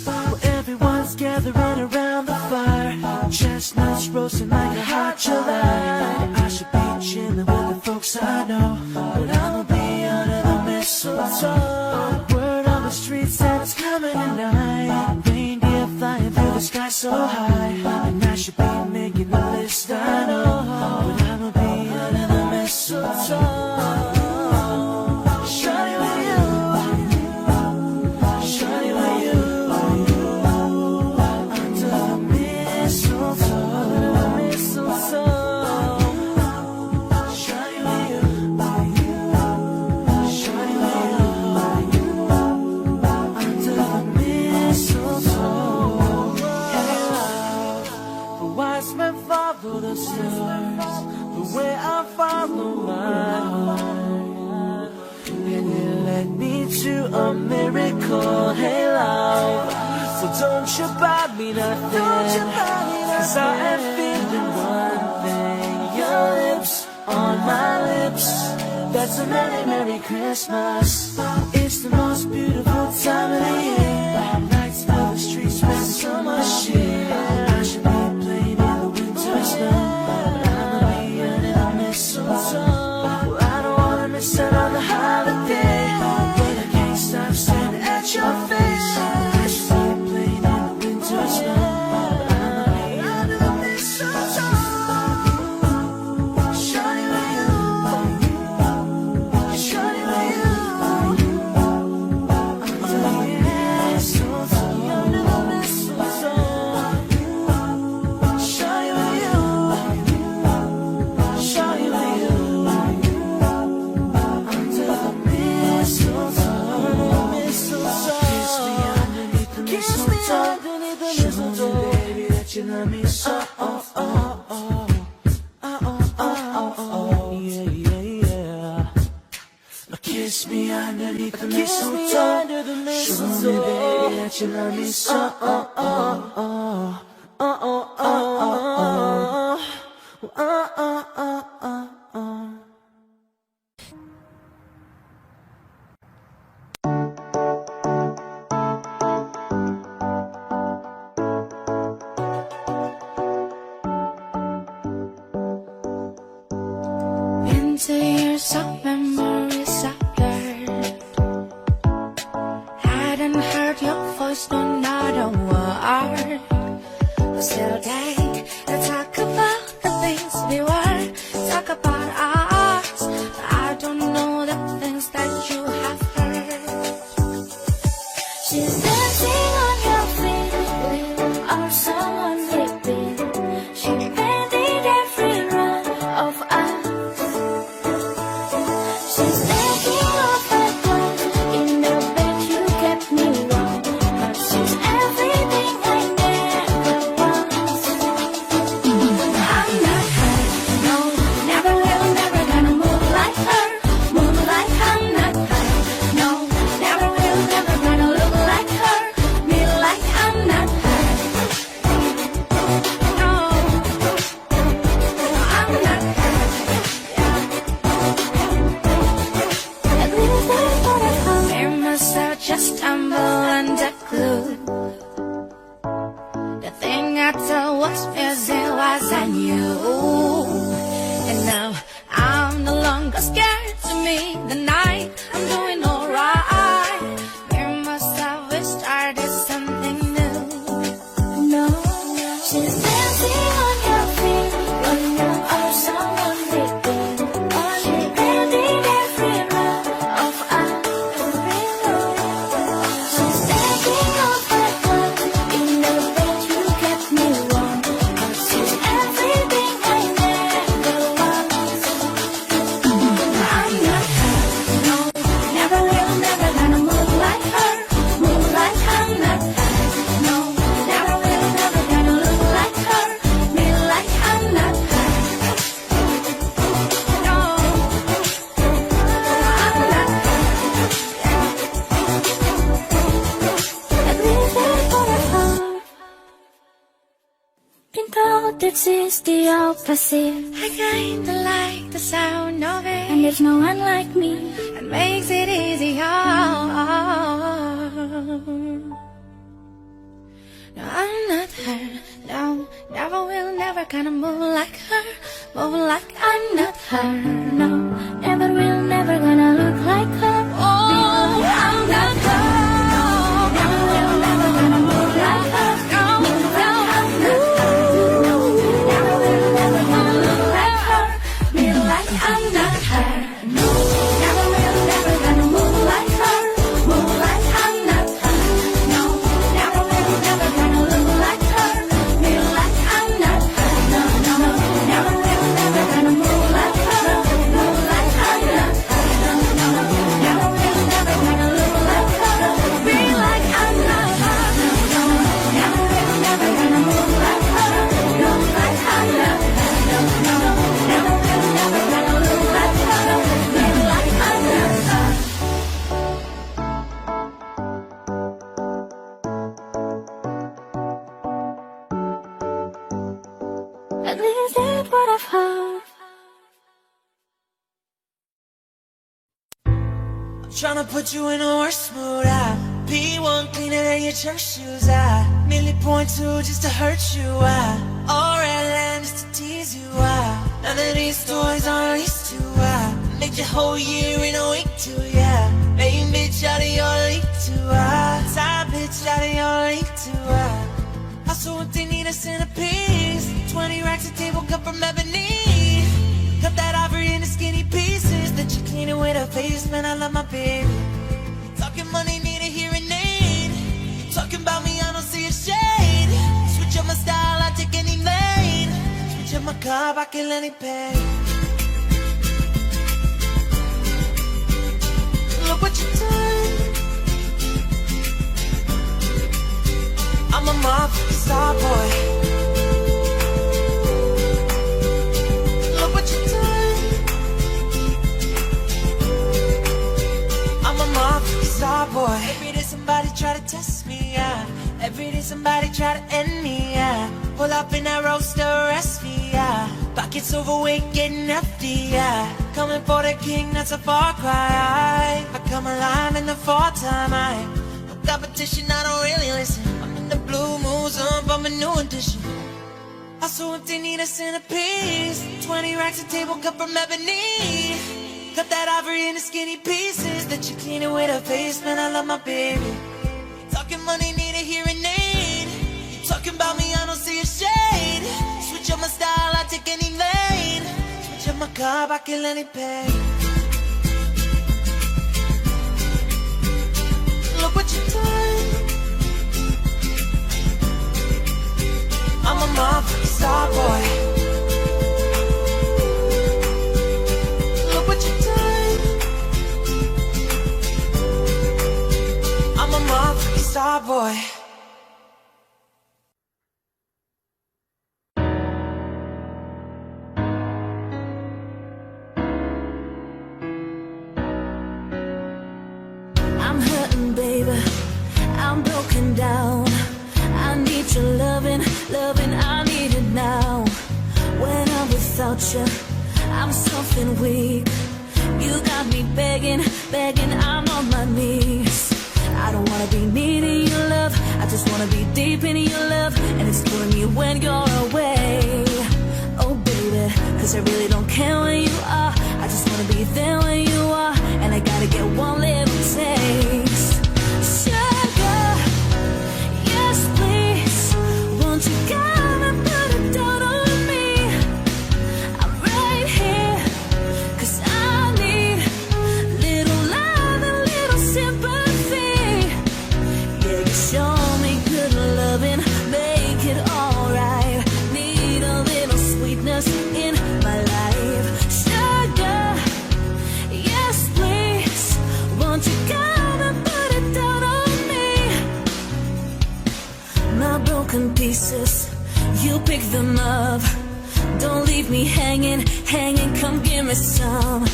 Well, everyone's gathering around the fire, chestnuts roasting like a hot July. I should be chilling with the folks I know, but I'ma be under the mistletoe. Word on the streets that it's coming tonight. Reindeer flying through the sky so high, and I should be making the list, I know, but I'ma be under the mistletoe. Shawty with you, shawty with you, under the mistletoe, mistletoe. Shawty with you, shawty with you, under the mistletoe. Yeah. The wise men follow the stars, the way I follow my heart, and it led me to a miracle. Hey love, so don't you buy me nothing, 'cause I am feeling one thing. Your lips on my lips, that's a merry, merry Christmas. It's the most beautiful time of the year. Lights fill the streets, spreading so much cheer. I should be playing in the winter snow, but I'ma be under the mistletoe. Well, I don't wanna miss out on the holiday, but I can't stop staring at your face. I should be playing in the winter snow, but I'ma be under the mistletoe. Shawty with you, shawty with you, under the mistletoe, under the mistletoe. Shawty with you, shawty with you, under the mistletoe, mistletoe. Kiss me underneath the mistletoe, show me, baby, that you love me so. Yeah, yeah, yeah. Now kiss me underneath the mistletoe, show me, baby, that you love me so. Into years of memories I blurred. Hadn't heard your voice, no, not a word. But still think to talk about the things we were, talk about us. But I don't know the things that you have heard. this is the opposite. I kinda like the sound of it, And there's no one like me. it makes it easier. No, I'm not her, no, never will, never gonna move like her, move like I'm not her, No, never will, never gonna look like her. oh, I'm not her. Never will, never gonna move like her. No, no, I'm not her. Never will, never gonna look like her. Feel like I'm not her. No, never will, never gonna move like her. Move like I'm not her. No, never will, never gonna look like her. Feel like I'm not her. No, no, no, never will, never gonna move like her. Move like I'm not her. No, no, no, never will, never gonna look like her. Feel like I'm not her. No, no, never will, never gonna move like her. Look like I'm not her. No, no, never will, never gonna look like her. Feel like I'm not her. At least that's what I've heard. I'm tryna put you in a worse mood. I be one cleaner than your church shoes. I merely point to just to hurt you. I all red land just to tease you. None of these toys are leased to. I make your whole year in a week too. Yeah, main bitch out of your league too. Side bitch out of your league too. Also, if they need a centerpiece, 20 racks of table cut from ebony. Cut that ivory into skinny pieces, then you clean it with a face. Man, I love my baby. Talking money, need a hearing aid. Talking about me, I don't see a shade. Switch up my style, I take any lane. Switch up my car, I kill any pay. Look what you done. I'm a motherfucking star boy. Look what you done. I'm a motherfucking star boy. Every day somebody try to test me, yeah. Every day somebody try to end me, yeah. Pull up in that roaster, arrest me, yeah. Pockets overweight, getting hefty, yeah. Coming for the king, that's a far cry. I come alive in the fall time, no competition, I don't really listen. I'm in the blue moon zone, I'm a new edition. Also, if they need a centerpiece, 20 racks of table cut from ebony. Cut that ivory into skinny pieces, then you clean it with a face. Man, I love my baby. Talking money, need a hearing aid. Talking about me, I don't see a shade. Switch up my style, I take any lane. Switch up my car, I kill any pay. Look what you done. I'm a motherfucking star boy. Look what you done. I'm a motherfucking star boy. I'm hurting, baby. I'm broken down. I need your loving, loving. I need it now. When I'm without you, I'm something weak. You got me begging, begging. I'm on my knees. I don't wanna be needing your love. I just wanna be deep in your love. And it's killing me when you're away. Oh, baby, 'cause I really don't care where you are. I just wanna be there when you are. And I gotta get one little taste. Sugar, yes please. Won't you come and put it down on me? I'm right here, 'cause I need little love and little sympathy. Yeah, you show me good loving, make it alright. Need a little sweetness in my life. Sugar, yes please. Won't you come and put it down on me? My broken pieces, you pick them up. Don't leave me hanging, hanging, come give me some.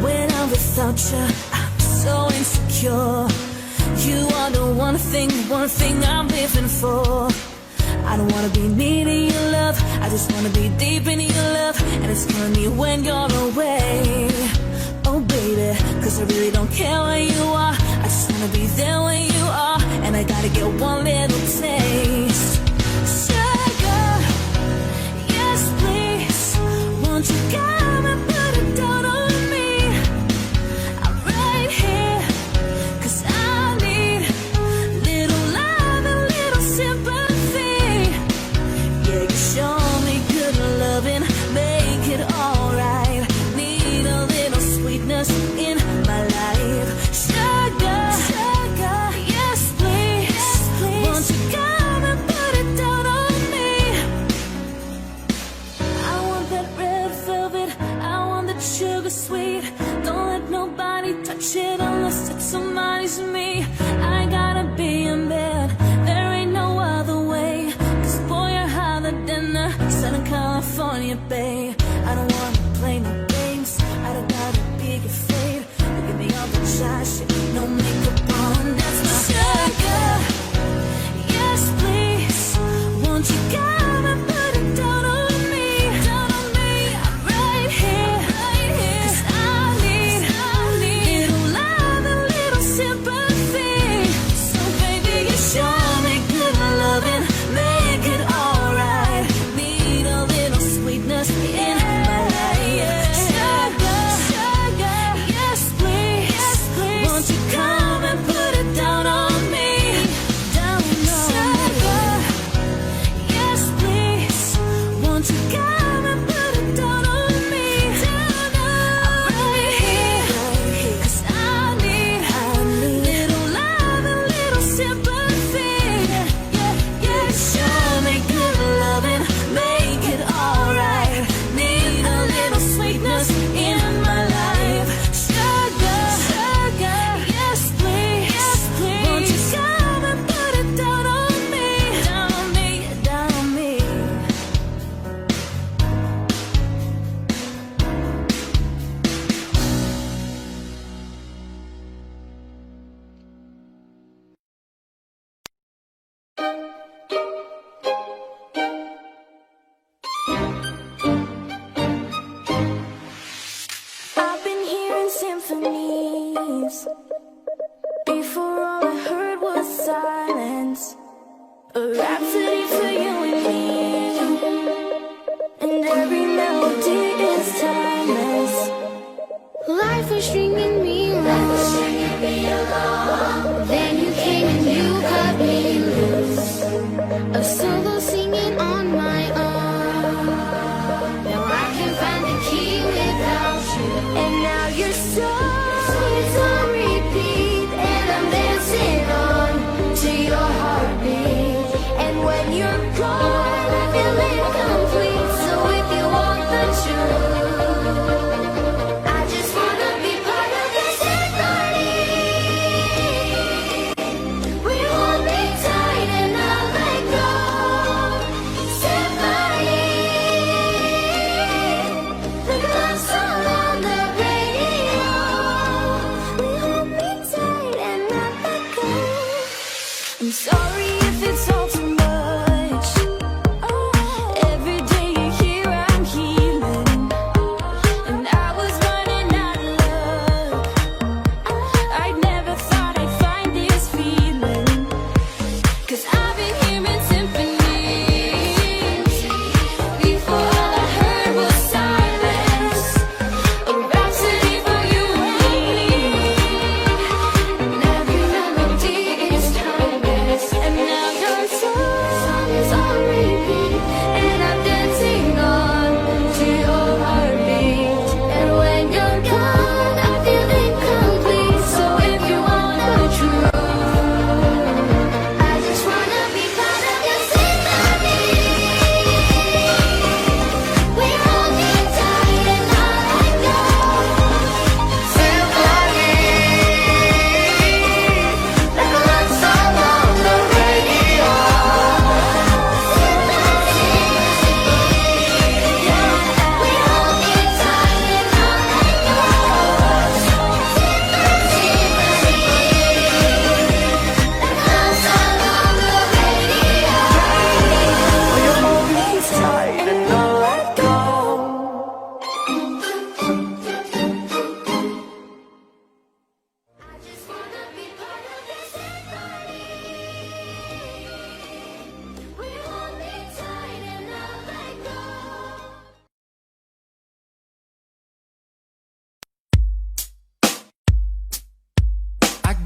When I'm without you, I'm so insecure. You are the one thing I'm living for. I I don't wanna be needing your love, I just wanna be deep in your love. And it's killing me when you're away. Oh baby, cause I really don't care where you are, I just wanna be there when you are. And I gotta get one little taste. Sugar, yes please, won't you come and put it down on me? I'm right here, cause I need little love and little sympathy. Yeah, you show me good loving, make it alright. Need a little sweetness in my life. Sugar, sugar, yes please, won't you come and put it down on me? I want that red velvet, I want that sugar sweet. Don't let nobody touch it unless it's somebody's me. I gotta be in bed, there ain't no other way. Cause boy, you're hotter than the Southern California Bay. I don't wanna play no games, I don't gotta be afraid. You give me all the shy shit, no makeup on, that's my sugar. Yes please, won't you come and put it down on me? Down on me, I'm right here, cause I need little love and little sympathy. So baby, you show me good loving, make it alright. Need a little sweetness in my life. Sugar, sugar, yes please, won't you come and put it down on me? Down on sugar, yes please, won't you come and put it down on me? Down on right here, cause I need little love and little sympathy. Yeah, yeah, show me good loving, make it alright. Need a little sweetness in my life. Sugar, sugar, yes please, won't you come and put it down on me? Down on me, down on me. I've been hearing symphonies. Before all I heard was silence. A rhapsody for you and me. And every melody is timeless. Life was stringing me along. Then you came and you cut me loose. A solo singing on my own. Now I can't find the key without you. And now your song is on repeat. And I'm dancing on to your heartbeat. And when you're gone, I feel incomplete. So if you want the truth, I just wanna be part of this anthem.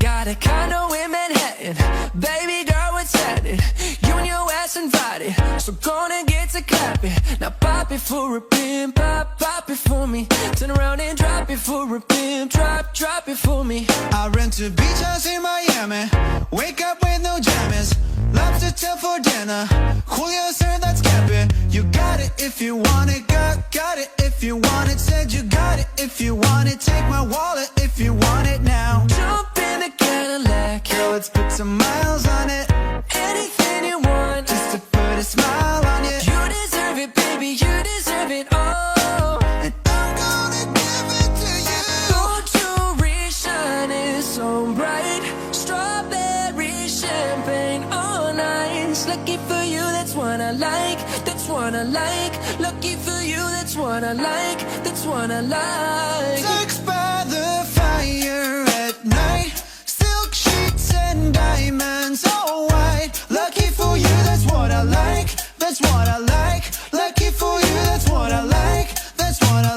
Got a condo in Manhattan. Baby girl, what's happening? You and your ass invited, so gonna get to clapping. Now pop it for a pimp, pop it for me. Turn around and drop it for a pimp, drop it for me. I rent a beach house in Miami. Wake up with no jammies. Lobster tail for dinner. Julio sir, that's camping. You got it if you want it. Got it if you want it. Said you got it if you want it. Take my wallet if you want it now. Jump in the Cadillac. Girl, let's put some miles on it. Anything you want, Just to put a smile on you. you deserve it, baby, you deserve it all. And I'm gonna give it to you. Gold jewelry shining so bright. Strawberry champagne all nice. Lucky for you, that's what I like. That's what I like. Lucky for you, that's what I like. That's what I like. Sex by the fire at night. Silk sheets and diamonds all white. Lucky for you, that's what I like. That's what I like. Lucky for you, that's what I like. That's what I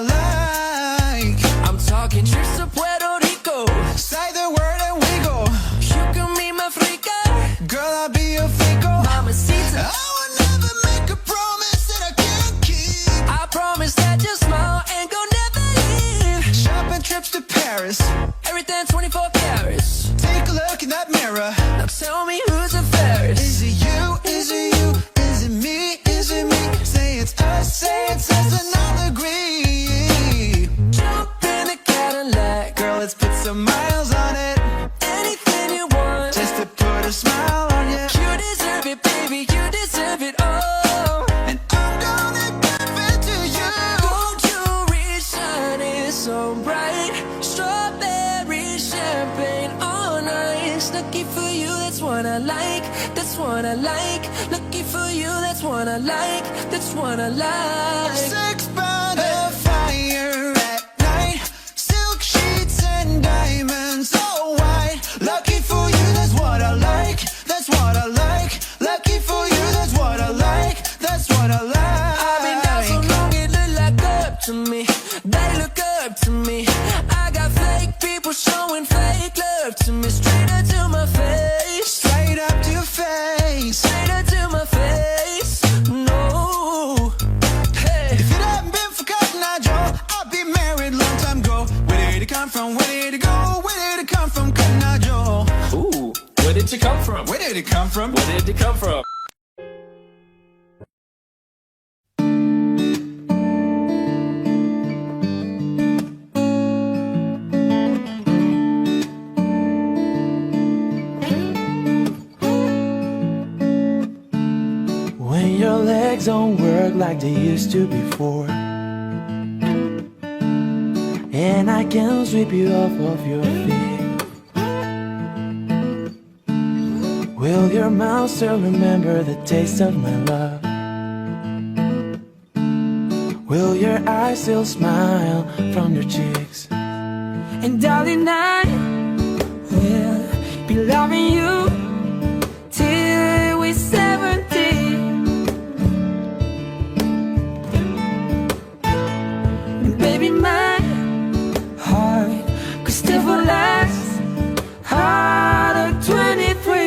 like. I'm talking trips to Puerto Rico. Say the word and we go. You can be my freaka. Girl, I'll be your fico. Mamacita. I will never make a promise that I can't keep. I promise that your smile ain't gon' never leave. Shopping trips to Paris. Everything 24 carats. Take a look in that mirror. Now tell me who's the fairest. Is it you? Is it you? Is it me? Is it me? Say it's us, and I'll agree. Jump in the Cadillac. Girl, let's put some miles on it. Anything you want, Just to put a smile on you. you deserve it, baby, you deserve it all. And I'm gonna give it to you. Gold jewelry shining so bright. Strawberry champagne all nice. Lucky for you, that's what I like. That's what I like. Lucky for you, that's what I like. That's what I like. Sex by the fire at night. Silk sheets and diamonds all white. Lucky for you, that's what I like. That's what I like. Lucky for you, that's what I like. That's what I like. I've been down so long it look like up to me. They look up to me. I got fake people showing fake love to me. Straight up to my face. Straight up to your face. Straight up to my face. No. Hey. If it hadn't been for Cotton Eye Joe, I'd be married long time ago. Where did it come from? Where did it go? Where did it come from? Cotton Eye Joe. Ooh, where did you come from? Where did it come from? Where did you come from? When your legs don't work like they used to before, and I can sweep you off of your feet, will your mouth still remember the taste of my love? Will your eyes still smile from your cheeks? And darling, I will be loving you till we're 70. And baby, my heart could still last out of 23.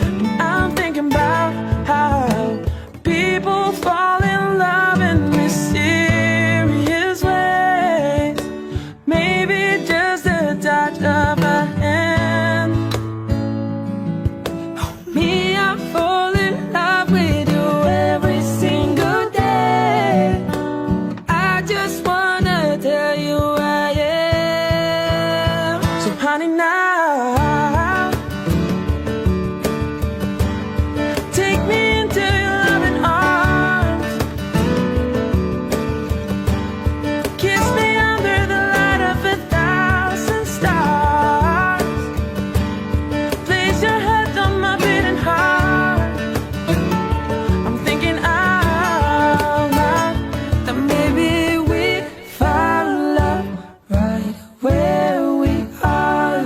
And I'm thinking about how people fall in love in mysterious ways. Maybe just a touch of a hand. Me, I fall in love with you every single day. I just wanna tell you I am. So honey, now take me into your loving arms. Kiss me under the light of 1,000 stars. Place your head on my beating heart. I'm thinking out loud that maybe we found love right where we are.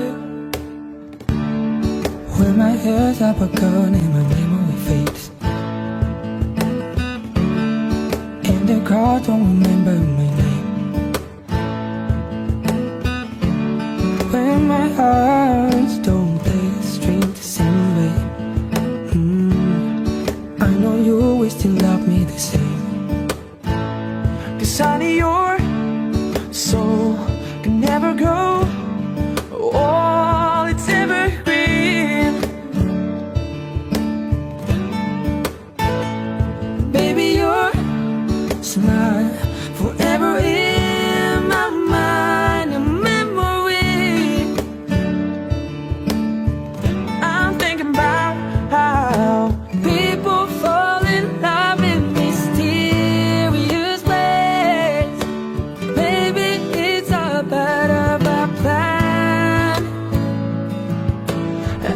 When my hair's up a gun and my memory fades, and the crowd don't remember my name. hearts don't play the string the same way. I know you will still love me the same. 'Cause honey, your soul can never go. Oh, it's evergreen. Baby, your smile forever in my mind, a memory. I'm thinking about how people fall in love in mysterious ways. Maybe it's a part of our plan.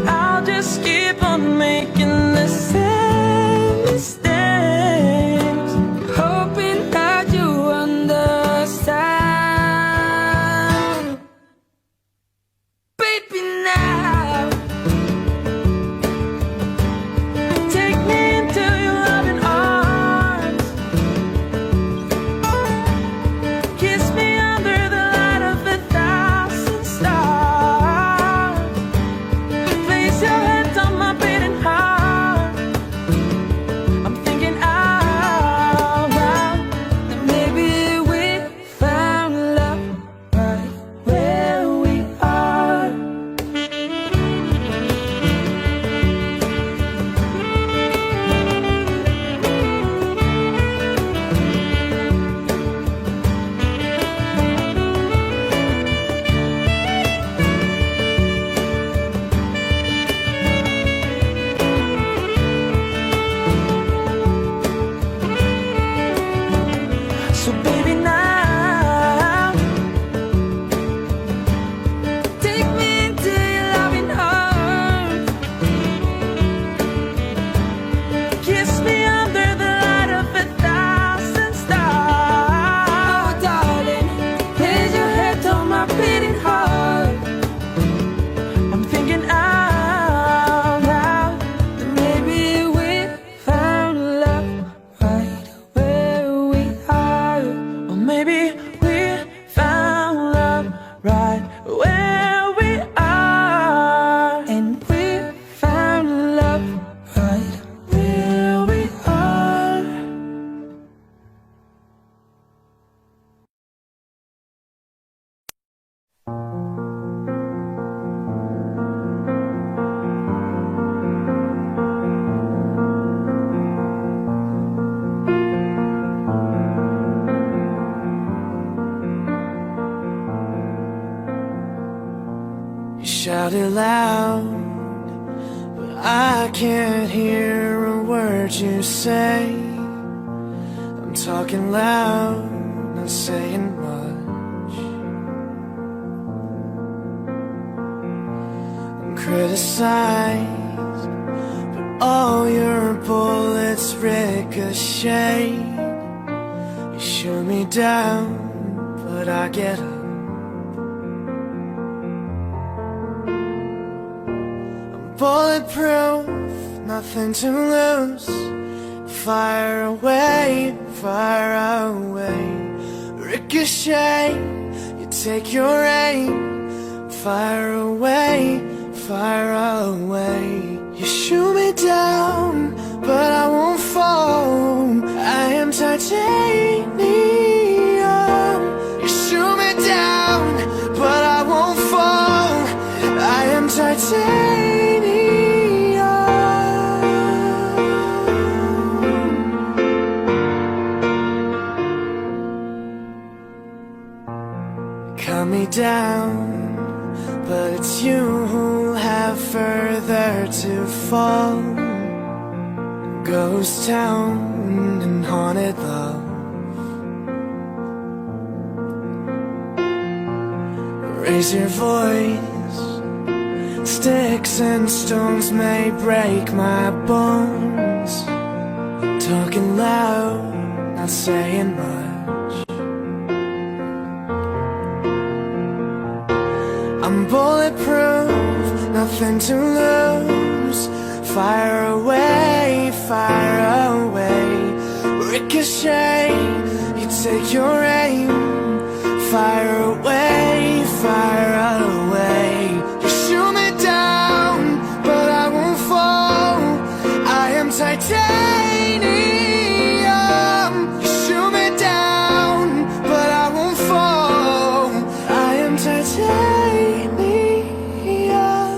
I'll just keep on making the same mistakes, hoping that you understand. Baby, now take me into your loving arms. Kiss me under the light of 1,000 stars. Place your head on my beating heart. I'm thinking out loud that maybe we found love right where we are. So baby, now take me into your loving arms. Kiss me under the light of 1,000 stars. Oh, darling, place your head on my beating heart. I'm thinking out loud that maybe we found love right where we are. Or maybe we found love right where we are. And we found love right where we are. You shout it loud, but I can't hear a word you say. I'm talking loud, not saying much. I'm criticized, but all your bullets ricochet. You shoot me down, but I get up. Bulletproof, nothing to lose. Fire away, fire away. Ricochet, you take your aim. Fire away, fire away. You shoot me down, but I won't fall. I am titanium. You shoot me down, but I won't fall. I am titanium. Cut me down, but it's you who have further to fall. Ghost town and haunted love. Raise your voice. Sticks and stones may break my bones. Talking loud, not saying much. I'm bulletproof, nothing to lose. Fire away, fire away. Ricochet, you take your aim. Fire away, fire away. take me out.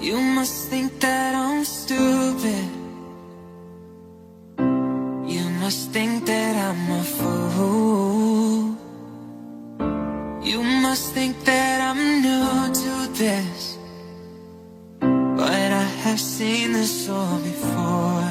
You must think that I'm stupid. You must think that I'm a fool. You must think that I'm new to this, but I have seen this all before.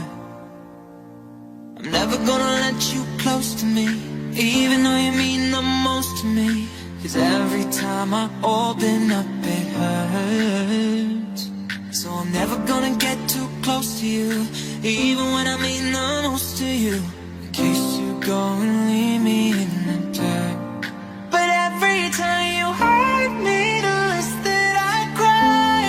I'm never gonna let you close to me, even though you mean the most to me. 'Cause every time I open up it hurts. So I'm never gonna get too close to you, even when I mean the most to you, in case you go and leave me in the dirt. But every time you hurt me, the less that I cry.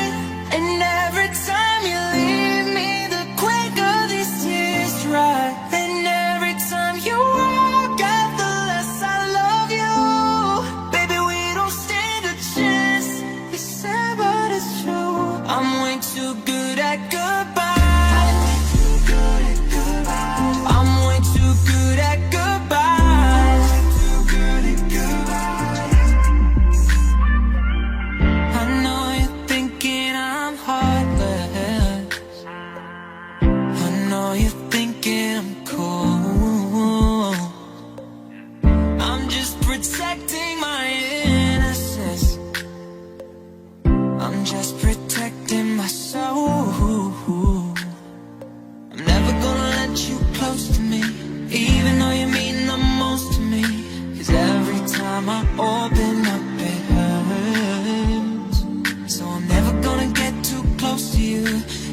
And every time you leave me, the quicker these tears dry. And every time you walk out, the less I love you. Baby, we don't stand a chance. It's sad, but it's true. I'm way too good at goodbye. I'm way too good at goodbye. I know you're thinking I'm heartless. I know you're thinking I'm cool. I'm just protecting my innocence. I'm just protecting my soul. I'm never gonna let you close to me, even though you mean the most to me. 'Cause every time I open up it hurts. So I'm never gonna get too close to you,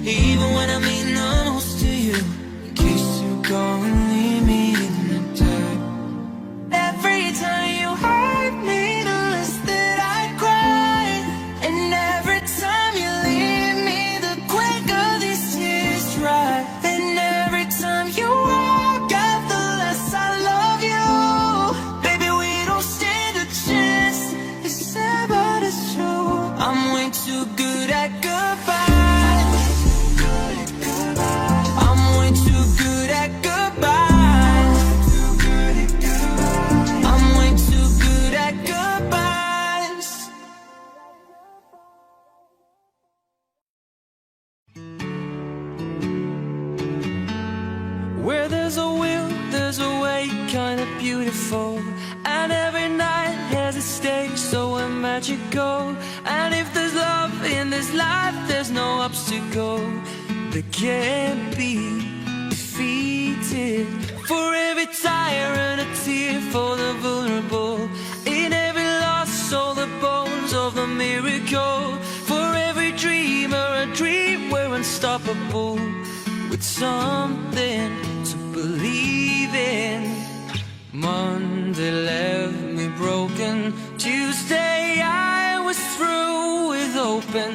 even when I mean the most to you, in case you go and leave me in the dirt. Every time you hurt me, the less that I cry. And every time you leave me, the quicker these tears dry. And every time you walk out, the less I love you. Baby, we don't stand a chance. It's sad, but it's true. I'm way too good at goodbye. I'm way too good at goodbye. I'm way too good at goodbyes. Where there's a will, there's a way, kinda beautiful. And every night has a stage, so magical. And if there's love in this life, there's no obstacle that can't be defeated. For every tyrant, a tear for the vulnerable. In every loss, all the bones of the miracle. For every dreamer, a dream we're unstoppable, with something to believe in. Monday left me broken. Tuesday I was through with open.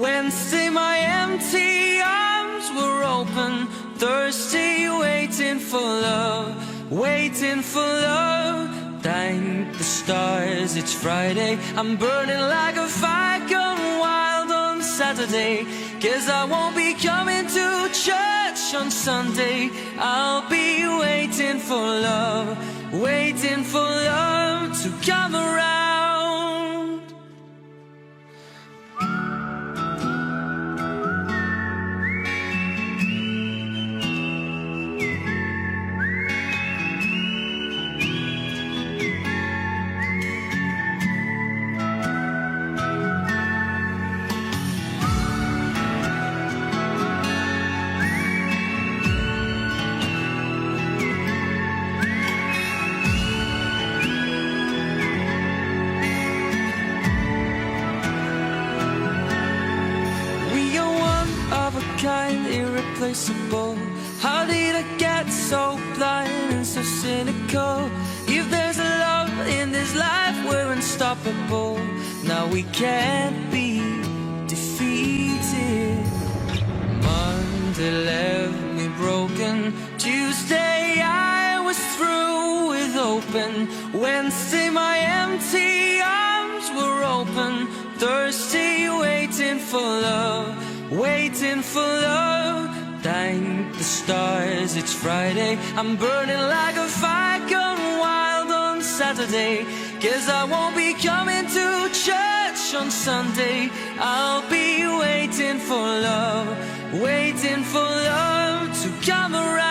Wednesday my empty arms were open. Thursday waiting for love, waiting for love. Thank the stars it's Friday. I'm burning like a fire gone wild on Saturday. 'Cause I won't be coming to church on Sunday. I'll be waiting for love, waiting for love to come around. Kind, irreplaceable. How did I get so blind and so cynical? If there's a love in this life, we're unstoppable. Now we can't be defeated. Monday left me broken. Tuesday I was open. Wednesday, my empty arms were open. Thursday, waiting for love, waiting for love. Thank the stars, it's Friday. I'm burning like a fire gone wild on Saturday. Guess I won't be coming to church on Sunday. I'll be waiting for love, waiting for love to come around.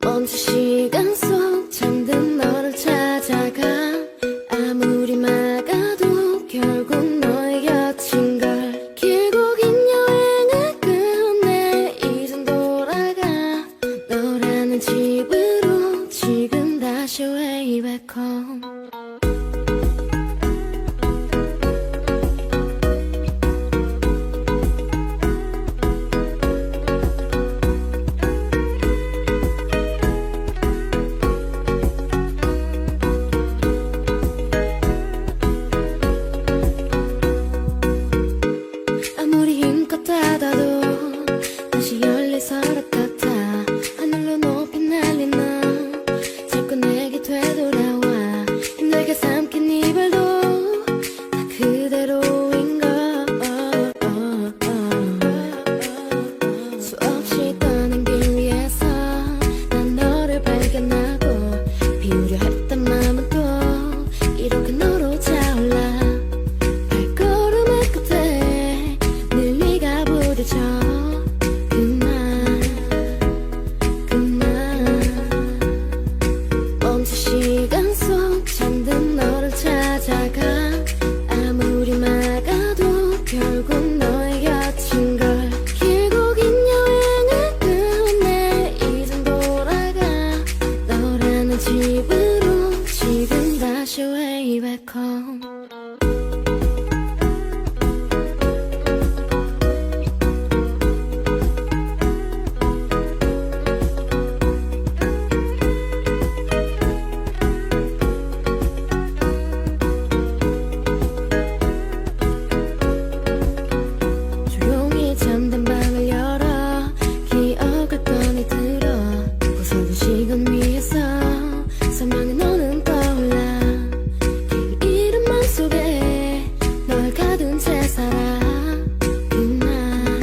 먼지 시간 속 잠든 너를 찾아가 아무리 막아도 결국 너의 곁인걸 길고 긴 여행을 끝내 이젠 돌아가 너라는 집으로 지금 다시 way back home 아무리 힘껏 닫아도 다시 열릴 서랍 같아 하늘로 높이 날린 너 자꾸 내게 되돌아와 힘들게 삼킨 이별도 다 그대로인 걸 수없이 떠난 길 위에서 난 너를 발견하고 비우려 했던 마음은 또 이렇게 너로 차올라 발걸음의 끝에 늘 네가 부딪혀 그만 멈춘 시간 속 잠든 너를 찾아가 아무리 막아도 결국 너의 곁인걸 길고 긴 여행을 끝내 이젠 돌아가 너라는 집으로 지금 다시 way back home 조용히 잠든 방을 열어 기억을 꺼내 들어 부서진 시간 위에서 선명히 너는 떠올라 그 이름만 속에 널 가둔 채 살아 그만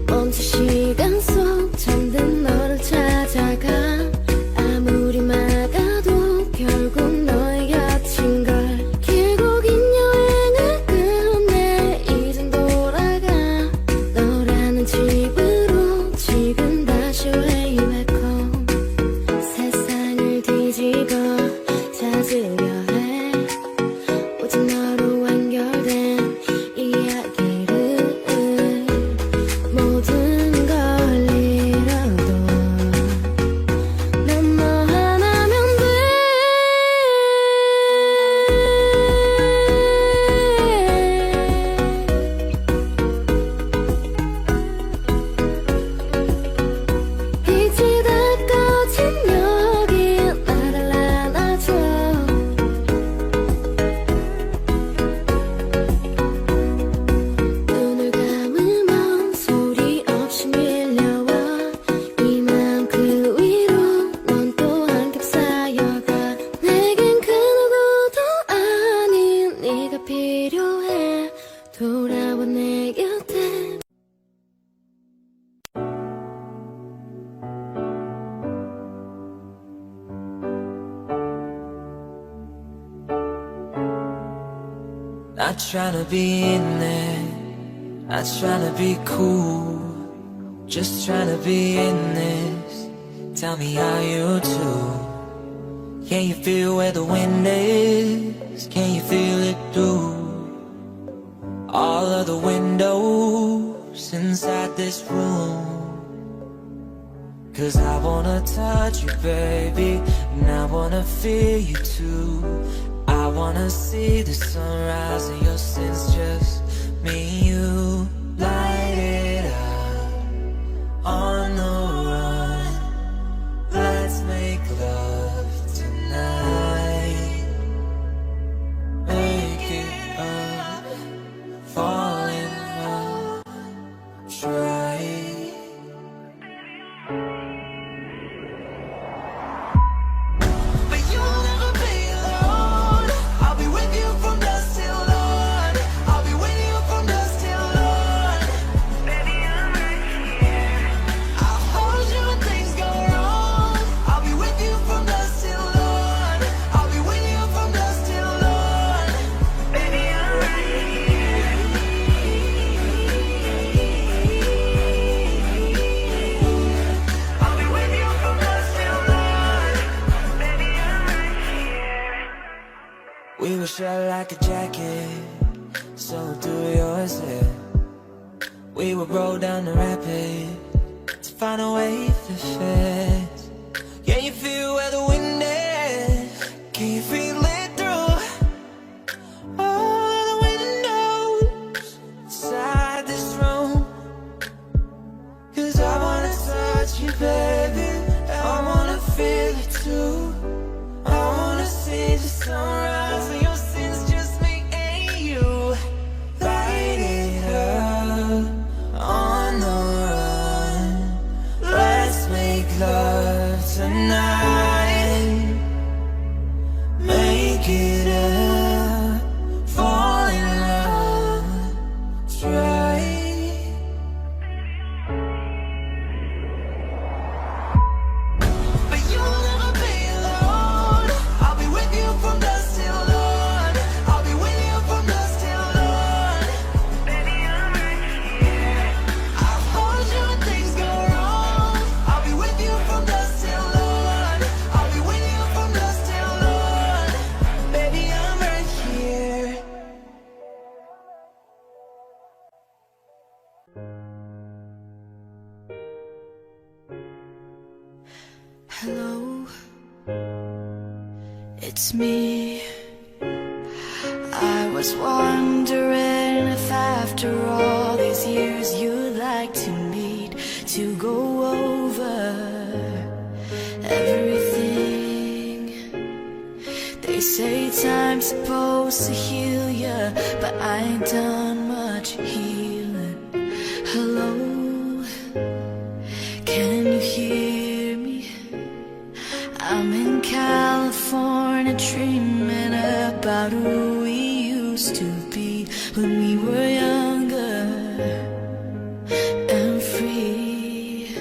멈춘 시간 속 잠든 너를 찾아가 아무리 막아도 결국 너의 곁인걸 길고 긴 여행을 끝내 이젠 돌아가 너라는 집으로 지금 다시 way back home 세상을 뒤집어 찾으려 해 오직 너로 완결된 이야기를 모든 걸 잃어도 난 너 하나면 돼 빛이 다 꺼진 여기 나를 안아줘 눈을 감으면 소리 없이 밀려와 이맘 그 위로 넌 또 한 겹 쌓여가 내겐 그 누구도 아닌 네가 필요해 돌아와 내 곁에 Not trying to be in there, not trying to be cool, just trying to be in this. Tell me how you do. Can you feel where the wind is? Can you feel it through all of the windows inside this room? 'Cause I wanna touch you, baby, and I wanna feel you too. I wanna see the sunrise in your sins, just me and you. Light it up on the run. Let's make love tonight. Make it up, fall in love, try. But you'll never be alone. I'll be with you from dusk till dawn. I'll be with you from dusk till dawn. Baby, I'm right here. I'll hold you when things go wrong. I'll be with you from dusk till dawn. I'll be with you from dusk till dawn. Baby, I'm right here. I'll be with you from dusk till dawn. Baby, I'm right here. We were shot like a jacket, so do yours here. We would roll down the rapid to find a way to fit. Yeah, you feel where the wind is. Can you feel it through all the windows inside this room? 'Cause I wanna touch you, baby, I wanna feel it too. I wanna see the sunrise in your sins, just me and you. Light it up on the run. Let's make love tonight. Make it up, fall in love, try. But you'll never be alone. I'll be with you from dusk till dawn. I'll be with you from dusk till dawn. Baby, I'm right here. I'll hold you when things go wrong. I'll be with you from dusk till dawn. I'll be with you from dusk till dawn. Baby, I'm right here. Hello, it's me. I was wondering if after all these years you'd like to meet to go over everything. They say time's supposed to heal ya, but I ain't done much healing. Hello, can you hear me? I'm in California dreaming about who we used to be when we were younger and free.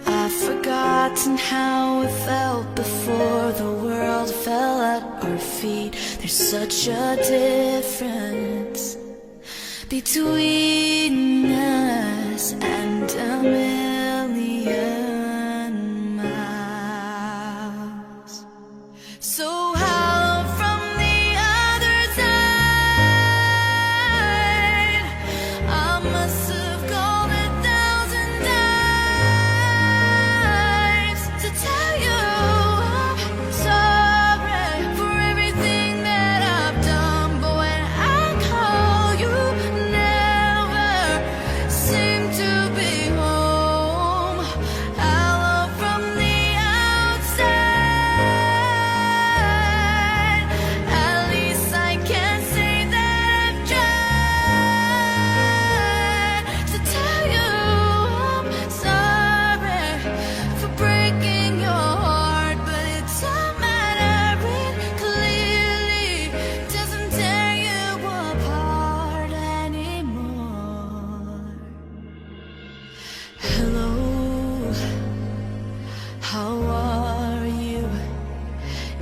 I've forgotten how it felt before the world fell at our feet. There's such a difference between us and a million miles. So how from the other side, I must have gone 1,000 times to tell you I'm sorry for everything that I've done. But when I call, you never seem to be home. I love from the outside. At least I can say that I've tried to tell you I'm sorry for breaking your heart. But it don't matter, it clearly doesn't tear you apart anymore. Hello, how are you?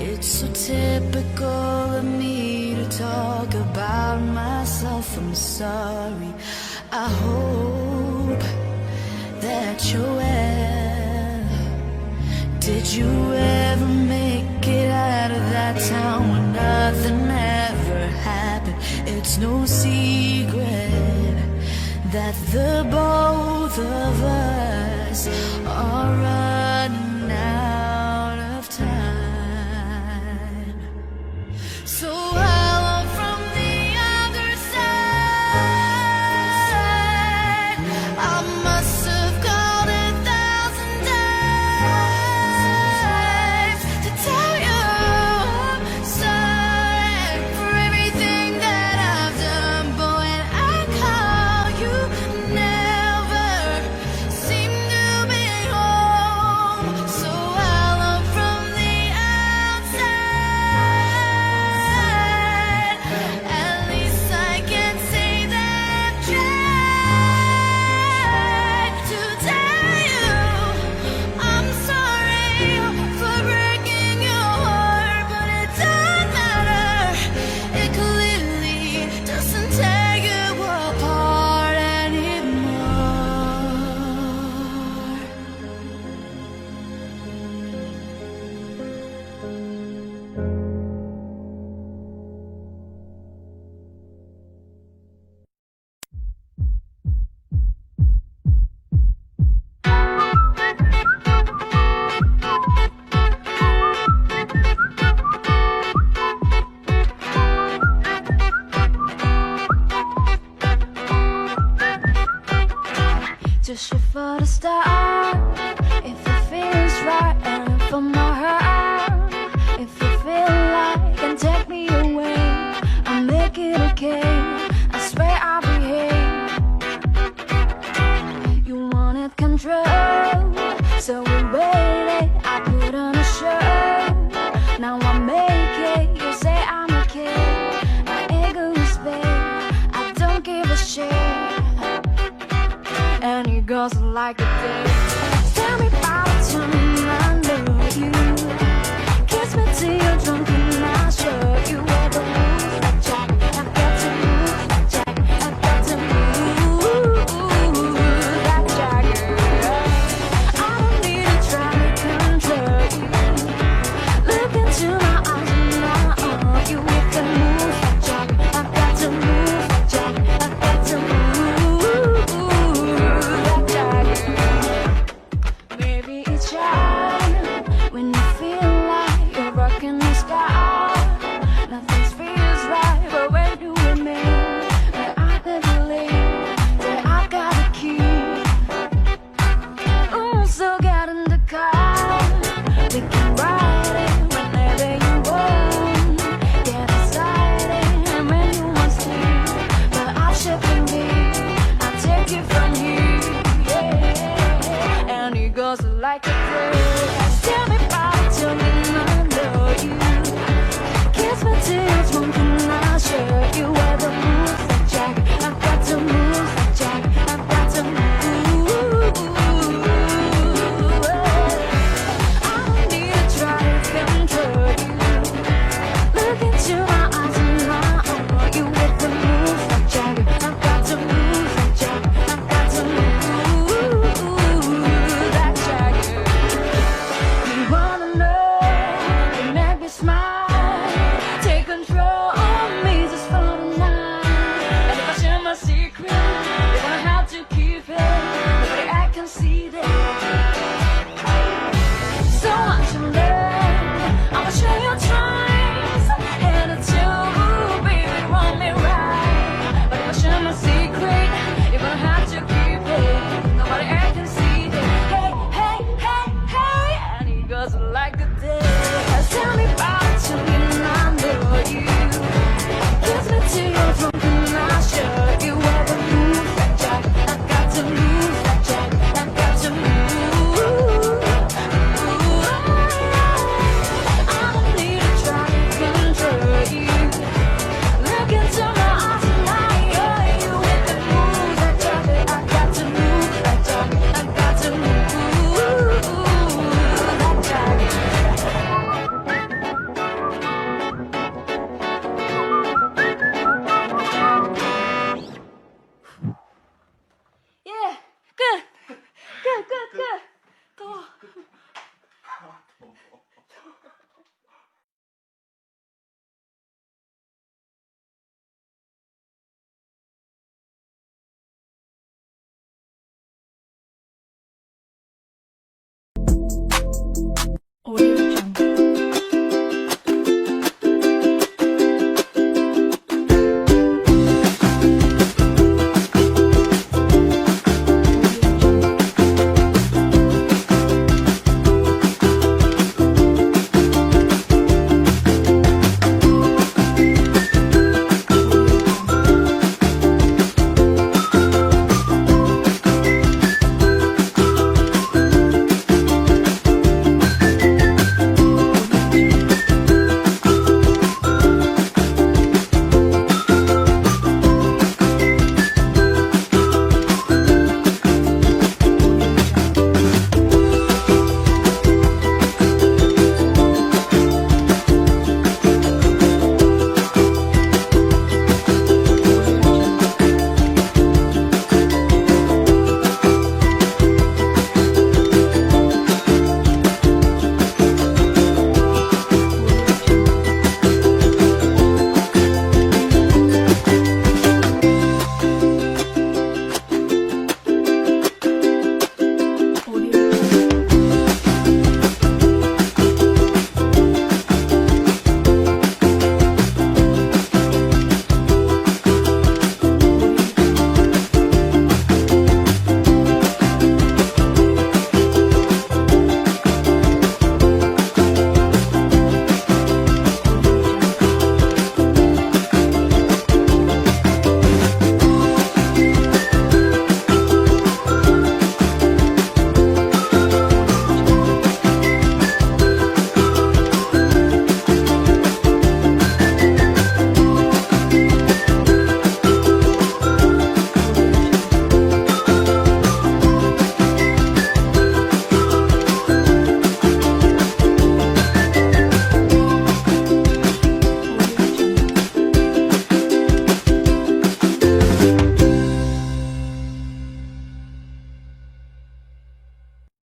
It's so typical of me to talk about myself. I'm sorry. I hope that you're well. Did you ever make it out of that town where nothing ever happened? It's no secret that the both of us us are running out of time. So hello from the other side. I must have called 1,000 times to tell you I'm sorry for everything that I've done. But when I call, you never seem to be home. So hello from the outside. At least I can say that I've tried to tell you I'm sorry for breaking your heart, but it doesn't matter. It clearly doesn't tear you apart anymore. Just shoot for the start if it feels right, and if I'm not hurt, if you feel like and take me away, I'll make it okay. I swear I'll behave. You wanted control, so we waited. I put on a show. Now I make it. You say I'm okay. My ego is big. I don't give a shit. And it goes like a day. Tell me about it, tell me I know you. Kiss me till you're drunk and I'll show you where the moves like Jack. I've got to move like Jack. I've got to move like Jack. I don't need to try to control you. Look into my eyes and I'll own you with the moves like Jack. I've got to move like Jack. I've got to move. Maybe it's shy when you feel like you're rocking the sky. Nothing feels right, but when you with me, and I never leave, that I got a key. So get in the car, we can ride it whenever you want. Get excited when you want sleep, but I'll ship in me, I'll take you from here. And it goes like a prayer. Tell me about it, tell me I know you. Kiss me till you're drunk and I'll show you where the moves like Jack. I've got to move like Jack. I've got to move. I don't need to try to control you. Look into my eyes and I'll own you with the moves like Jack. I've got to move like Jack. I've got to move. You wanna know, you make me smile. Take control of me just for the night. And if I share my secret, you're gonna have to keep it. Nobody I can see that. So much to learn, I'ma show you twice. And it's you, baby, want me right. But if I share my secret, you're gonna have to keep it. Nobody I can see that. Hey, hey, hey, hey, and it goes like a day. Tell me about it, tell me I know you. Kiss me till you're drunk and I'll show you where the moves like Jack. I've got to move like Jack. I've got to move. I don't need to try to control you. Look into my eyes and I know you with the moves like Jack. I've got to move like Jack. I've got to move like Jack. Yeah, good. Good, good, good.